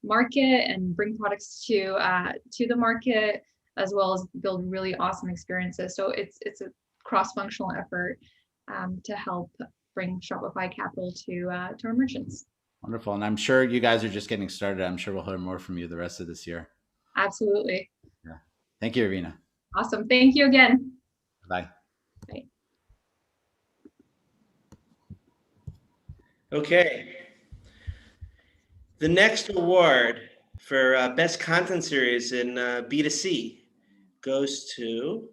market and bring products to the market, as well as build really awesome experiences. So it's a cross-functional effort to help bring Shopify Capital to our merchants. Wonderful. And I'm sure you guys are just getting started. I'm sure we'll hear more from you the rest of this year. Absolutely. Yeah. Thank you, Irina. Awesome. Thank you again. Bye. Bye. Okay. The next award for Best Content Series in B2C goes to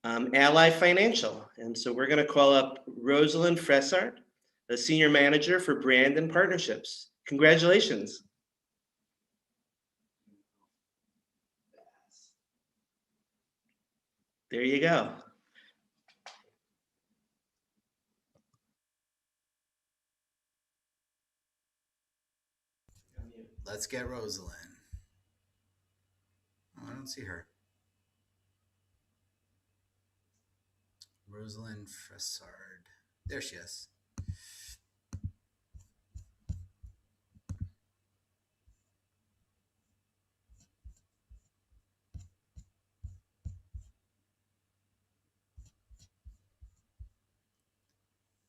Ally Financial. And so we're going to call up Rosalind Fressart, the Senior Manager for Brand and Partnerships. Congratulations. There you go. Let's get Rosalind. Oh, I don't see her. Rosalind Fressard. There she is.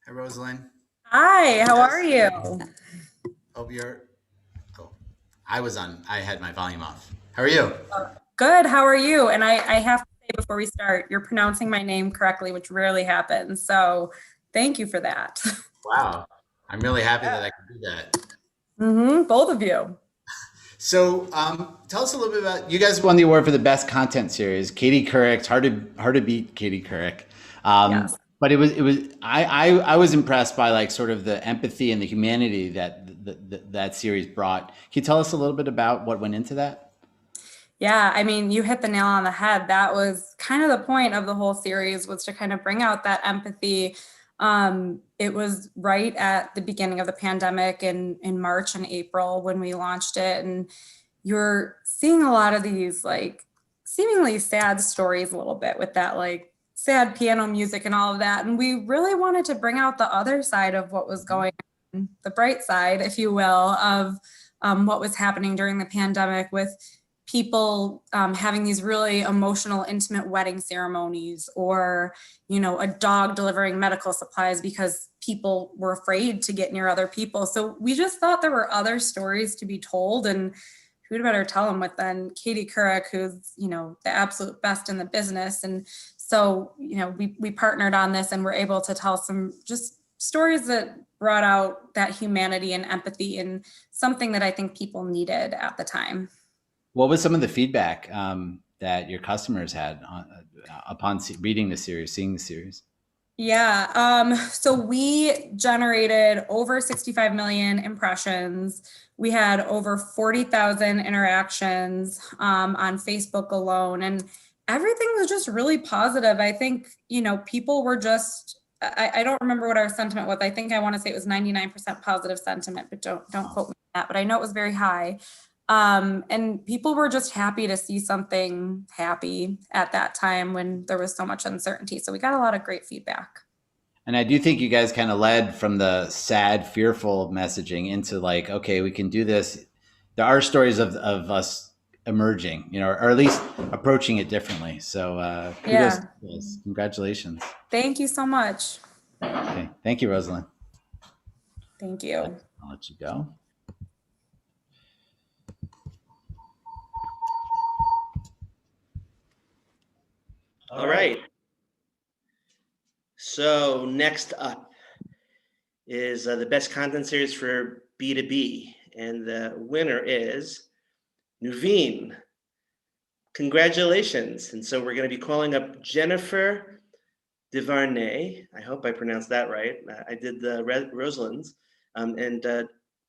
Hi, Rosalind. Hi, how are you? Hope you're. Oh, I had my volume off. How are you? Good, how are you? And I have to say before we start, you're pronouncing my name correctly, which rarely happens. So thank you for that. Wow. I'm really happy that I can do that. Both of you. So tell us a little bit about, you guys won the award for the best content series. Katie Couric, it's hard to beat Katie Couric. Yes. But I was impressed by like sort of the empathy and the humanity that series brought. Can you tell us a little bit about what went into that? Yeah, I mean, you hit the nail on the head. That was kind of the point of the whole series, was to kind of bring out that empathy. It was right at the beginning of the pandemic in March and April when we launched it. And you're seeing a lot of these like seemingly sad stories a little bit with that like sad piano music and all of that. And we really wanted to bring out the other side of what was going on, the bright side, if you will, of what was happening during the pandemic with people having these really emotional, intimate wedding ceremonies, or, you know, a dog delivering medical supplies because people were afraid to get near other people. So we just thought there were other stories to be told, and who'd better tell them with than Katie Couric, who's, you know, the absolute best in the business. And so, you know, we partnered on this and we're able to tell some just stories that brought out that humanity and empathy, and something that I think people needed at the time. What was some of the feedback that your customers had upon reading the series, seeing the series? Yeah, so we generated over 65 million impressions. We had over 40,000 interactions on Facebook alone, and everything was just really positive. I think, you know, people were just, I don't remember what our sentiment was. I think I want to say it was 99% positive sentiment, but don't quote me on that, but I know it was very high. And people were just happy to see something happy at that time when there was so much uncertainty. So we got a lot of great feedback. And I do think you guys kind of led from the sad, fearful messaging into like, okay, we can do this. There are stories of us emerging, you know, or at least approaching it differently. So kudos to this. Congratulations. Thank you so much. Okay. Thank you, Rosalind. Thank you. I'll let you go. All right. So next up is the best content series for B2B. And the winner is Nuveen. Congratulations. And so we're going to be calling up Jennifer Devarnay. I hope I pronounced that right. I did the Rosalind's. And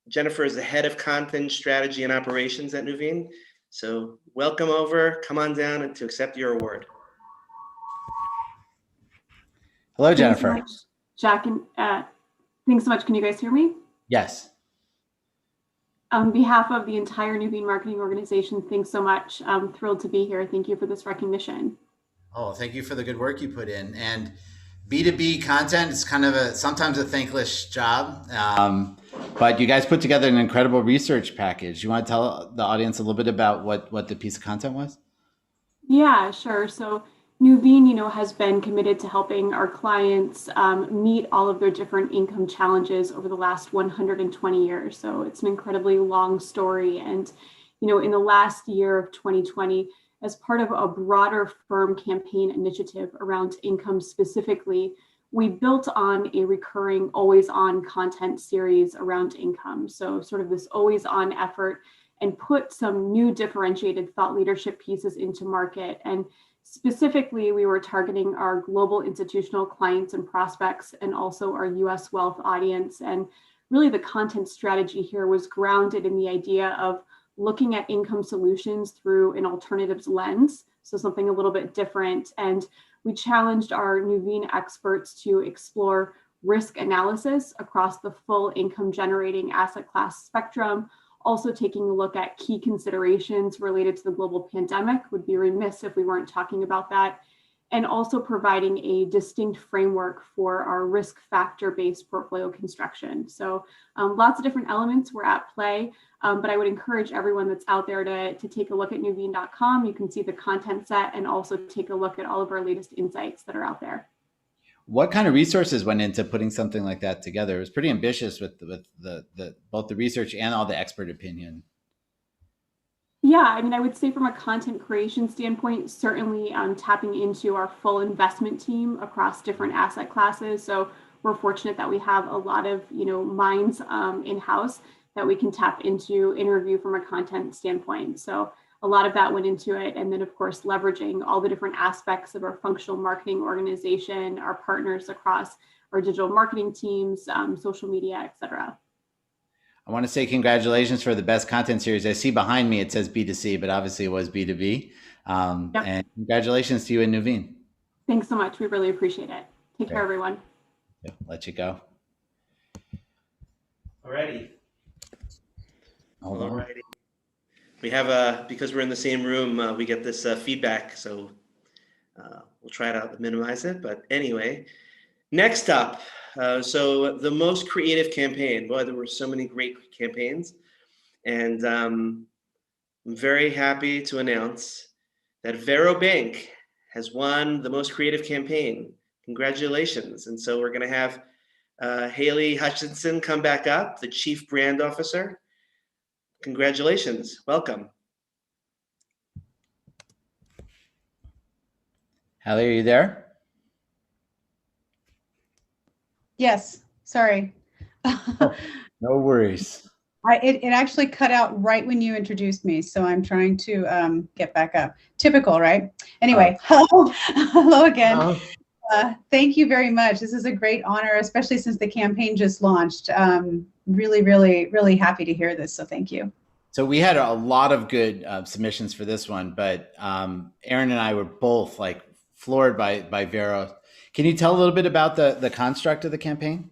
Jennifer is the head of content strategy and operations at Nuveen. So welcome over. Come on down and to accept your award. Hello, Jennifer. Thanks so much, Jack, and thanks so much. Can you guys hear me? Yes. On behalf of the entire Nuveen marketing organization, thanks so much. I'm thrilled to be here. Thank you for this recognition. Oh, thank you for the good work you put in. And B2B content is kind of sometimes a thankless job, but you guys put together an incredible research package. You want to tell the audience a little bit about what the piece of content was? Yeah, sure. So Nuveen, you know, has been committed to helping our clients meet all of their different income challenges over the last 120 years. So it's an incredibly long story. And, you know, in the last year of 2020, as part of a broader firm campaign initiative around income specifically, we built on a recurring always on content series around income. So sort of this always on effort, and put some new differentiated thought leadership pieces into market. And specifically, we were targeting our global institutional clients and prospects, and also our US wealth audience. And really the content strategy here was grounded in the idea of looking at income solutions through an alternatives lens. So something a little bit different. And we challenged our Nuveen experts to explore risk analysis across the full income generating asset class spectrum, also taking a look at key considerations related to the global pandemic. Would be remiss if we weren't talking about that, and also providing a distinct framework for our risk factor-based portfolio construction. So lots of different elements were at play, but I would encourage everyone that's out there to take a look at nuveen.com. You can see the content set and also take a look at all of our latest insights that are out there. What kind of resources went into putting something like that together? It was pretty ambitious with the both the research and all the expert opinion. Yeah, I mean, I would say from a content creation standpoint, certainly tapping into our full investment team across different asset classes. So we're fortunate that we have a lot of, minds in-house that we can tap into, interview from a content standpoint. So a lot of that went into it. And then of course, leveraging all the different aspects of our functional marketing organization, our partners across our digital marketing teams, social media, et cetera. I want to say congratulations for the best content series. I see behind me, it says B2C, but obviously it was B2B. Yep. And congratulations to you and Nuveen. Thanks so much. We really appreciate it. Take care, everyone. Yep, let you go. Alrighty. Hold on. Alrighty. We have because we're in the same room, we get this feedback, so we'll try to minimize it. But anyway, next up, so the most creative campaign. Boy, there were so many great campaigns, and I'm very happy to announce that Vero Bank has won the most creative campaign. Congratulations! And so we're going to have Haley Hutchinson come back up, the Chief Brand Officer. Congratulations. Welcome. Haley, are you there? Yes, sorry. Oh, no worries. It actually cut out right when you introduced me, so I'm trying to get back up. Typical, right? Anyway, hello again. Thank you very much. This is a great honor, especially since the campaign just launched. Really happy to hear this, so thank you. So we had a lot of good submissions for this one, but Aaron and I were both like floored by Vero. Can you tell a little bit about the construct of the campaign?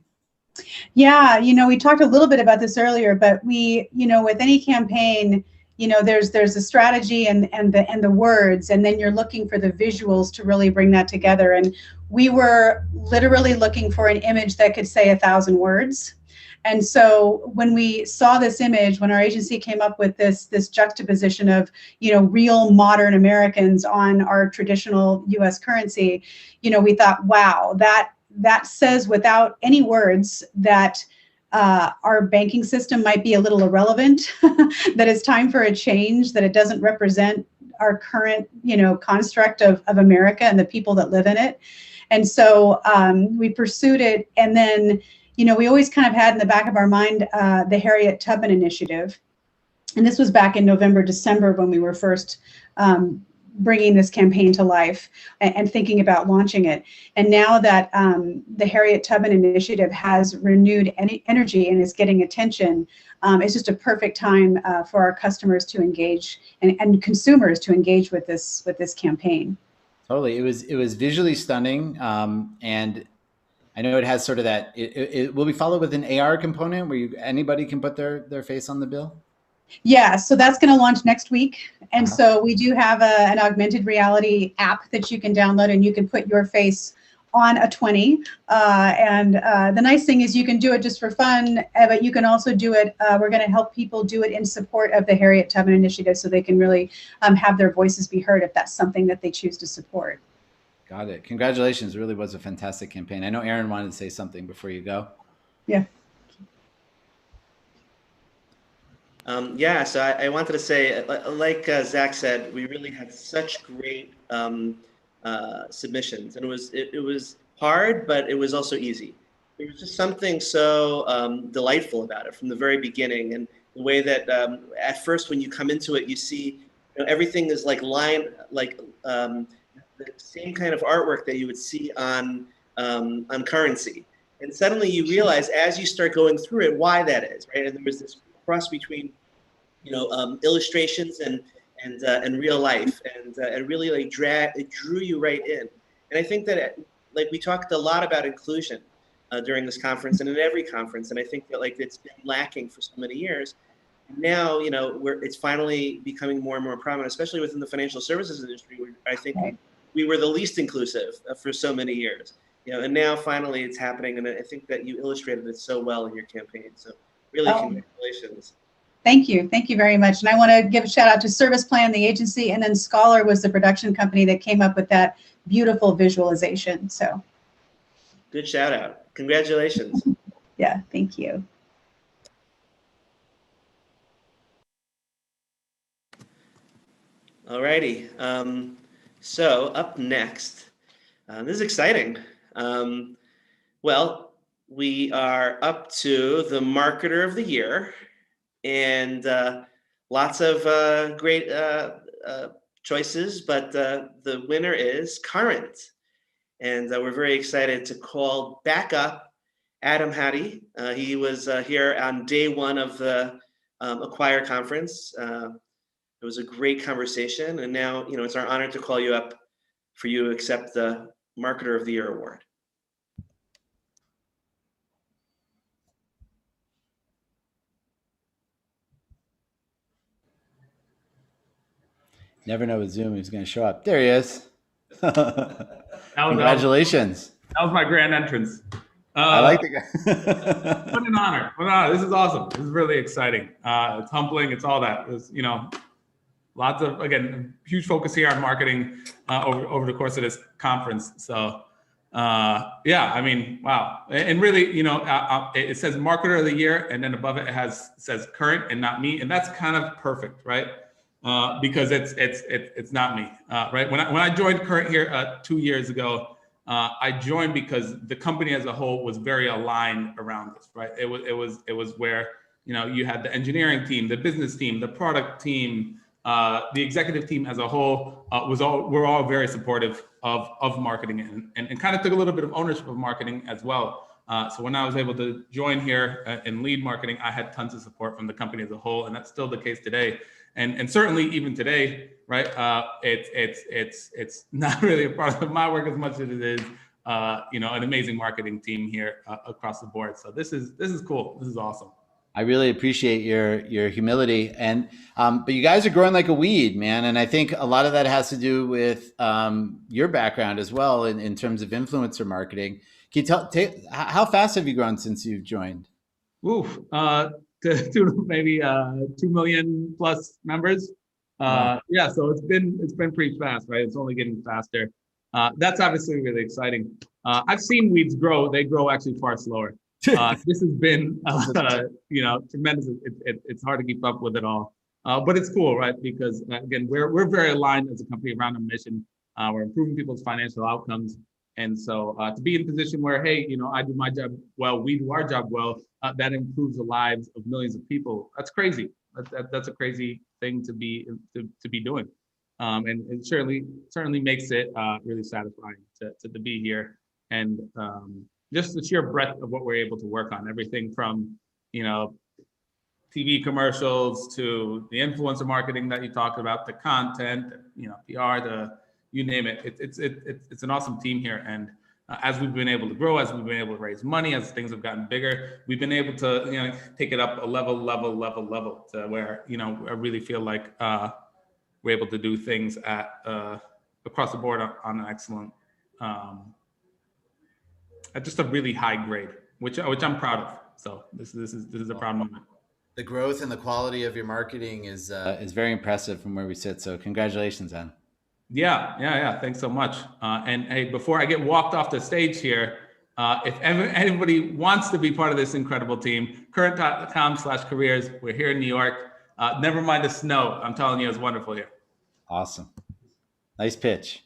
Yeah, we talked a little bit about this earlier, but we, with any campaign, there's a strategy and the words, and then you're looking for the visuals to really bring that together. And we were literally looking for an image that could say 1,000 words. And so when we saw this image, when our agency came up with this juxtaposition of, real modern Americans on our traditional US currency, we thought, wow, that says without any words that our banking system might be a little irrelevant, that it's time for a change, that it doesn't represent our current, construct of America and the people that live in it. And so we pursued it. And then, we always kind of had in the back of our mind the Harriet Tubman Initiative. And this was back in November, December, when we were first bringing this campaign to life and thinking about launching it. And now that the Harriet Tubman Initiative has renewed energy and is getting attention, it's just a perfect time for our customers to engage and consumers to engage with this campaign. Totally. It was visually stunning. And I know it has sort of that, it will be followed with an AR component where anybody can put their face on the bill? Yeah, so that's going to launch next week. And so we do have an augmented reality app that you can download, and you can put your face on a 20. And the nice thing is you can do it just for fun, but you can also do it, we're going to help people do it in support of the Harriet Tubman Initiative, so they can really have their voices be heard if that's something that they choose to support. Got it. Congratulations. It really was a fantastic campaign. I know Aaron wanted to say something before you go. Yeah. So I wanted to say, like Zach said, we really had such great submissions, and it was hard, but it was also easy. There was just something so delightful about it from the very beginning, and the way that at first when you come into it, you see, everything is like the same kind of artwork that you would see on currency. And suddenly you realize as you start going through it, why that is, right? And there was this cross between, illustrations and real life, and really it drew you right in. And I think that we talked a lot about inclusion during this conference and in every conference, and I think that it's been lacking for so many years. Now, it's finally becoming more and more prominent, especially within the financial services industry, where I think we were the least inclusive for so many years. And now finally it's happening, and I think that you illustrated it so well in your campaign. So really, congratulations. Thank you very much. And I want to give a shout out to Service Plan, the agency, and then Scholar was the production company that came up with that beautiful visualization. So good shout out. Congratulations. Yeah, thank you. All righty. So up next, this is exciting. Well, we are up to the Marketer of the Year, and lots of great choices, but the winner is Current. And we're very excited to call back up Adam Hattie. He was here on day one of the Acquire conference. It was a great conversation, and now it's our honor to call you up for you to accept the Marketer of the Year award. Never know with Zoom who's going to show up. There he is. Congratulations. That was my grand entrance. I like the guy. What an honor. What an honor. This is awesome. This is really exciting. It's humbling. It's all that. It's, lots of, again, huge focus here on marketing over the course of this conference. So, yeah, I mean, wow. And really, it says Marketer of the Year, and then above it says Current and not me. And that's kind of perfect, right? Because it's not me, right? When I joined Current here 2 years ago, I joined because the company as a whole was very aligned around this, right? It was where you had the engineering team, the business team, the product team, the executive team as a whole we're all very supportive of marketing and kind of took a little bit of ownership of marketing as well. So when I was able to join here and lead marketing, I had tons of support from the company as a whole, and that's still the case today. And certainly even today, right? It's not really a part of my work as much as it is, an amazing marketing team here across the board. So this is cool. This is awesome. I really appreciate your humility, and but you guys are growing like a weed, man. And I think a lot of that has to do with your background as well in terms of influencer marketing. Can you how fast have you grown since you've joined? Oof. To maybe 2 million plus members. Wow. Yeah, so it's been pretty fast, right? It's only getting faster. That's obviously really exciting. I've seen weeds grow; they grow actually far slower. This has been tremendous. It's hard to keep up with it all, but it's cool, right? Because again, we're very aligned as a company around a mission. We're improving people's financial outcomes. And so to be in a position where, hey, I do my job well, we do our job well, that improves the lives of millions of people. That's crazy. That's a crazy thing to be doing. And it certainly makes it really satisfying to be here. And just the sheer breadth of what we're able to work on, everything from, TV commercials to the influencer marketing that you talked about, the content, PR, you name it. It's an awesome team here. And as we've been able to grow, as we've been able to raise money, as things have gotten bigger, we've been able to, take it up a level to where, I really feel like we're able to do things at across the board on an excellent, at just a really high grade, which I'm proud of. So this is a proud moment. The growth and the quality of your marketing is very impressive from where we sit. So congratulations, Ann. Yeah. Thanks so much. And hey, before I get walked off the stage here, if anybody wants to be part of this incredible team, current.com/careers. We're here in New York. Never mind the snow. I'm telling you, it's wonderful here. Awesome. Nice pitch.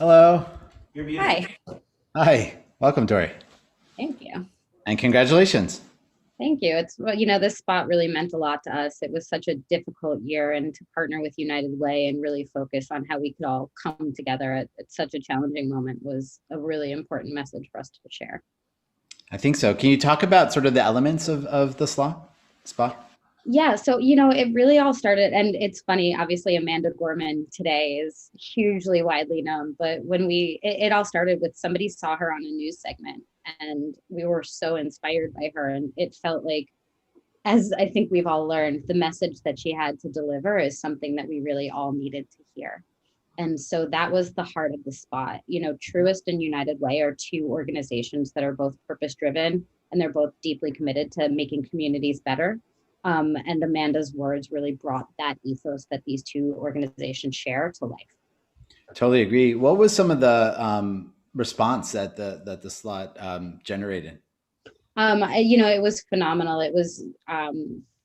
Hello. You're beautiful. Hi. Hi. Welcome, Tori. Thank you. And congratulations. Thank you. It's, well, this spot really meant a lot to us. It was such a difficult year, and to partner with United Way and really focus on how we could all come together at such a challenging moment was a really important message for us to share. I think so. Can you talk about sort of the elements of the spa? Yeah, so, it really all started, and it's funny, obviously Amanda Gorman today is hugely widely known, but when it all started with somebody saw her on a news segment, and we were so inspired by her, and it felt like, as I think we've all learned, the message that she had to deliver is something that we really all needed to hear. And so that was the heart of the spot. Truist and United Way are two organizations that are both purpose-driven, and they're both deeply committed to making communities better. And Amanda's words really brought that ethos that these two organizations share to life. Totally agree. What was some of the response that the slot generated? It was phenomenal. It was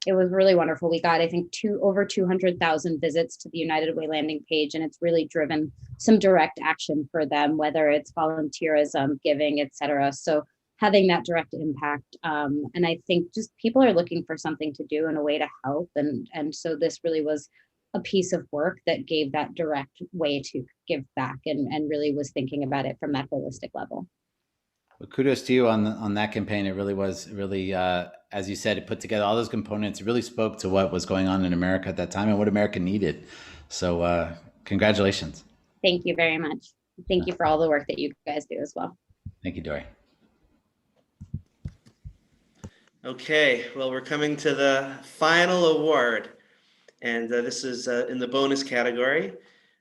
really wonderful. We got, I think, over 200,000 visits to the United Way landing page, and it's really driven some direct action for them, whether it's volunteerism, giving, et cetera. So having that direct impact. And I think just people are looking for something to do and a way to help. And so this really was a piece of work that gave that direct way to give back and really was thinking about it from that holistic level. Well, kudos to you on that campaign. It really was as you said, it put together all those components. It really spoke to what was going on in America at that time and what America needed. So congratulations. Thank you very much. Thank you for all the work that you guys do as well. Thank you, Dory. Okay, well, we're coming to the final award, and this is in the bonus category.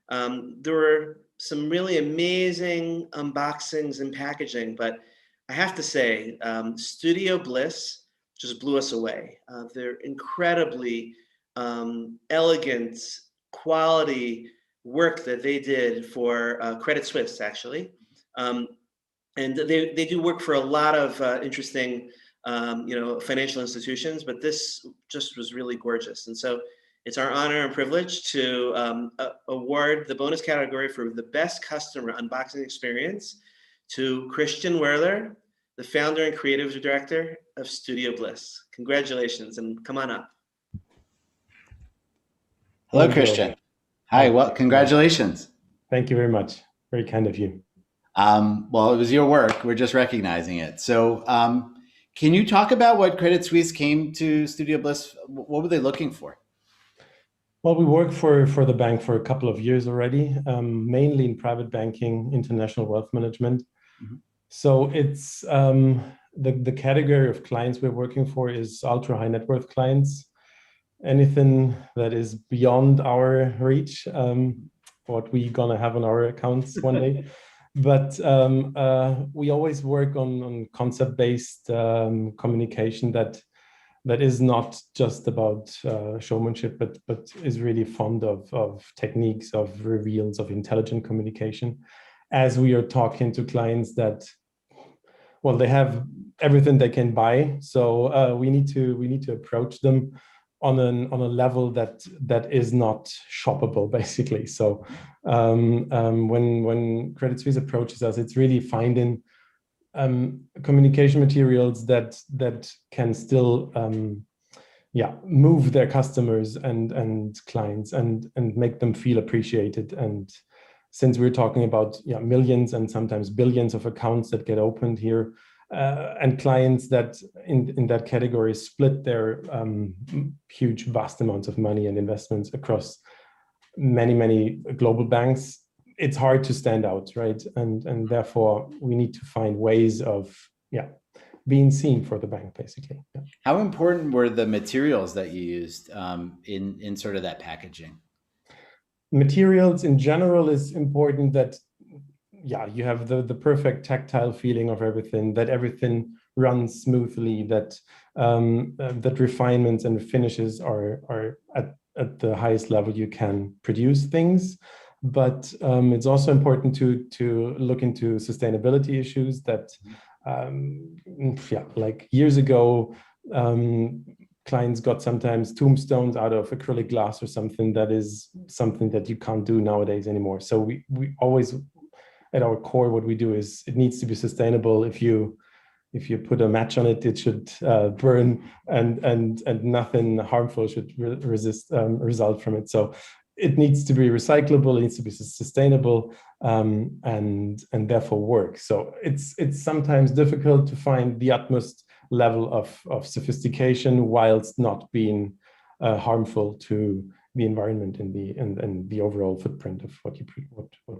There were some really amazing unboxings and packaging, but I have to say, Studio Bliss just blew us away. They're incredibly elegant, quality work that they did for Credit Suisse, actually. And they do work for a lot of interesting financial institutions, but this just was really gorgeous. And so it's our honor and privilege to award the bonus category for the best customer unboxing experience to Christian Werler, the founder and creative director of Studio Bliss. Congratulations, and come on up. Hello, Christian. Hi, well, congratulations. Thank you very much. Very kind of you. Well, it was your work. We're just recognizing it. So can you talk about what Credit Suisse came to Studio Bliss? What were they looking for? Well, we work for the bank for a couple of years already, mainly in private banking, international wealth management. Mm-hmm. So it's the category of clients we're working for is ultra high net worth clients. Anything that is beyond our reach, what we're gonna have on our accounts one day. But we always work on concept-based communication that is not just about showmanship, but is really fond of techniques, of reveals, of intelligent communication. As we are talking to clients that, well, they have everything they can buy, so we need to approach them on a level that is not shoppable, basically. So when Credit Suisse approaches us, it's really finding communication materials that can still move their customers and clients and make them feel appreciated. And since we're talking about millions and sometimes billions of accounts that get opened here, and clients that in that category split their huge, vast amounts of money and investments across many global banks, it's hard to stand out, right? And therefore, we need to find ways of being seen for the bank, basically. Yeah. How important were the materials that you used in sort of that packaging? Materials in general is important. That you have the perfect tactile feeling of everything, that everything runs smoothly, that refinements and finishes are at the highest level you can produce things. But it's also important to look into sustainability issues that, like years ago, clients got sometimes tombstones out of acrylic glass or something that is something that you can't do nowadays anymore. So we always at our core, what we do is it needs to be sustainable. If you put a match on it, it should burn, and nothing harmful should result from it. So it needs to be recyclable, it needs to be sustainable, and therefore work. So it's sometimes difficult to find the utmost level of sophistication whilst not being harmful to the environment and the overall footprint of what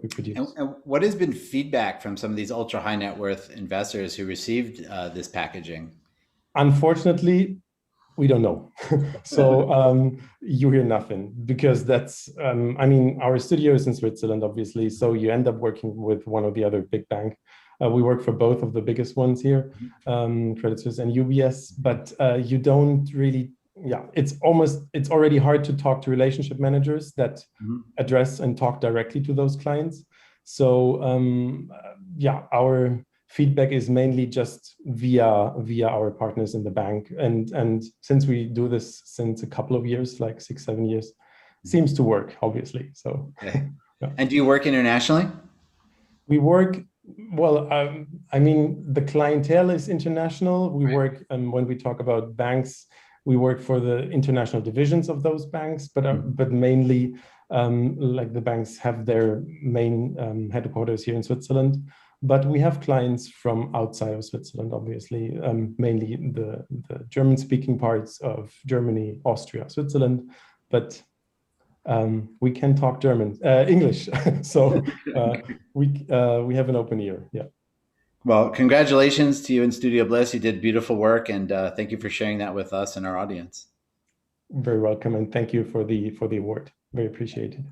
we produce. And what has been feedback from some of these ultra high net worth investors who received this packaging? Unfortunately, we don't know. So you hear nothing, because that's, our studio is in Switzerland, obviously. So you end up working with one or the other big bank. We work for both of the biggest ones here, Credit Suisse and UBS, but you don't really, it's already hard to talk to relationship managers that address and talk directly to those clients. So our feedback is mainly just via our partners in the bank. And since we do this since a couple of years, like 6-7 years, seems to work, obviously. So. Okay. Yeah. And do you work internationally? We work, the clientele is international. We work, when we talk about banks, we work for the international divisions of those banks, but mainly like the banks have their main headquarters here in Switzerland. But we have clients from outside of Switzerland, obviously, mainly the German-speaking parts of Germany, Austria, Switzerland. But we can talk English, so we have an open ear. Yeah. Well, congratulations to you and Studio Bliss. You did beautiful work, and thank you for sharing that with us and our audience. Very welcome, and thank you for the award. Very appreciated.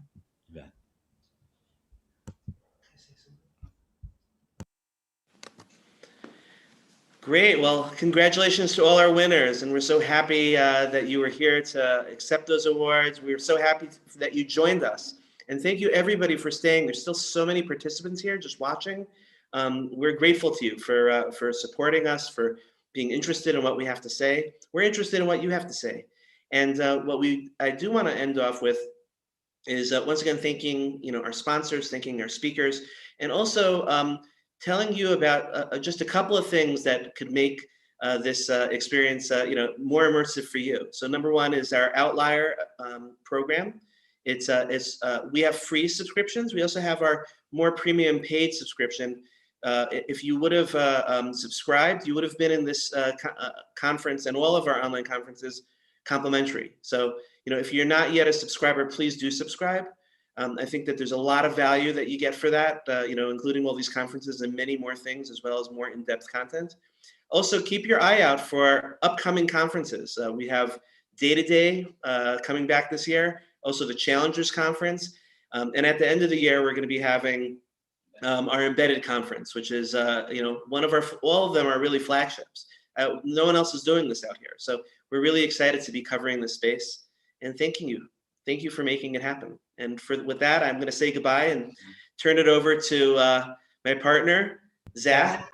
Great. Well, congratulations to all our winners. And we're so happy that you were here to accept those awards. We're so happy that you joined us. And thank you, everybody, for staying. There's still so many participants here just watching. We're grateful to you for supporting us, for being interested in what we have to say. We're interested in what you have to say. And I do want to end off with is once again thanking our sponsors, thanking our speakers, and also telling you about just a couple of things that could make this experience more immersive for you. So number one is our Outlier program. We have free subscriptions. We also have our more premium paid subscription. If you would have subscribed, you would have been in this conference and all of our online conferences complimentary. So if you're not yet a subscriber, please do subscribe. I think that there's a lot of value that you get for that, including all these conferences and many more things, as well as more in-depth content. Also, keep your eye out for upcoming conferences. We have Day-to-Day coming back this year, also the Challengers Conference. And at the end of the year, we're going to be having our Embedded Conference, which is, all of them are really flagships. No one else is doing this out here. So we're really excited to be covering this space. And thanking you. Thank you for making it happen. And with that, I'm going to say goodbye and turn it over to my partner, Zach.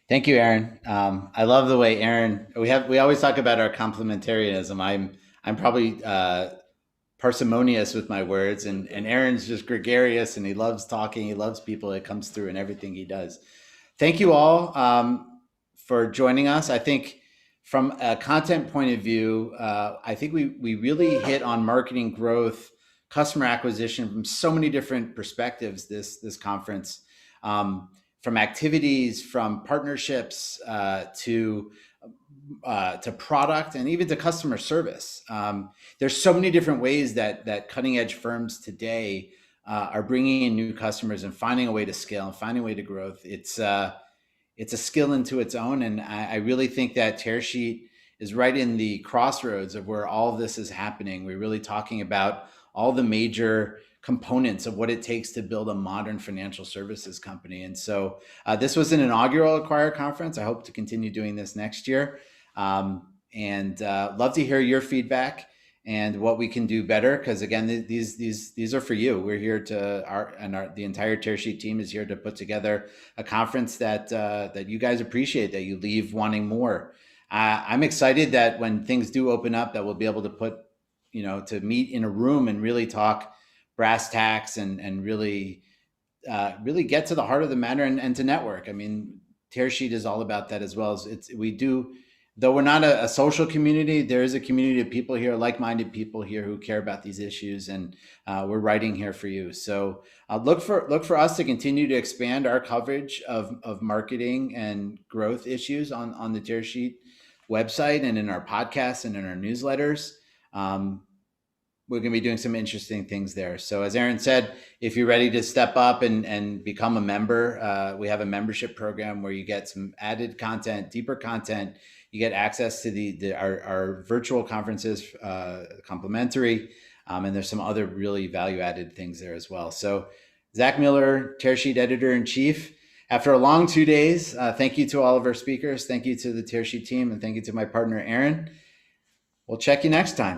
Thank you, Aaron. I love the way Aaron. We always talk about our complementarianism. I'm probably parsimonious with my words, and Aaron's just gregarious, and he loves talking. He loves people. It comes through in everything he does. Thank you all for joining us. I think from a content point of view, I think we really hit on marketing growth, customer acquisition from so many different perspectives this conference, from activities, from partnerships to product, and even to customer service. There's so many different ways that cutting edge firms today are bringing in new customers and finding a way to scale and finding a way to growth. It's a skill into its own. And I really think that Tearsheet is right in the crossroads of where all of this is happening. We're really talking about all the major components of what it takes to build a modern financial services company. And so this was an inaugural Acquire conference. I hope to continue doing this next year. And love to hear your feedback and what we can do better. Because again, these are for you. We're here the entire Tearsheet team is here to put together a conference that you guys appreciate, that you leave wanting more. I'm excited that when things do open up, that we'll be able to to meet in a room and really talk brass tacks and really get to the heart of the matter and to network. I mean, Tearsheet is all about that as well. Though we're not a social community, there is a community of people here, like-minded people here who care about these issues, and we're writing here for you. So look for us to continue to expand our coverage of marketing and growth issues on the Tearsheet website and in our podcasts and in our newsletters. We're going to be doing some interesting things there. So as Aaron said, if you're ready to step up and become a member, we have a membership program where you get some added content, deeper content. You get access to our virtual conferences, complimentary, and there's some other really value-added things there as well. So Zach Miller, Tearsheet Editor-in-Chief. After a long 2 days, thank you to all of our speakers. Thank you to the Tearsheet team, and thank you to my partner, Aaron. We'll check you next time.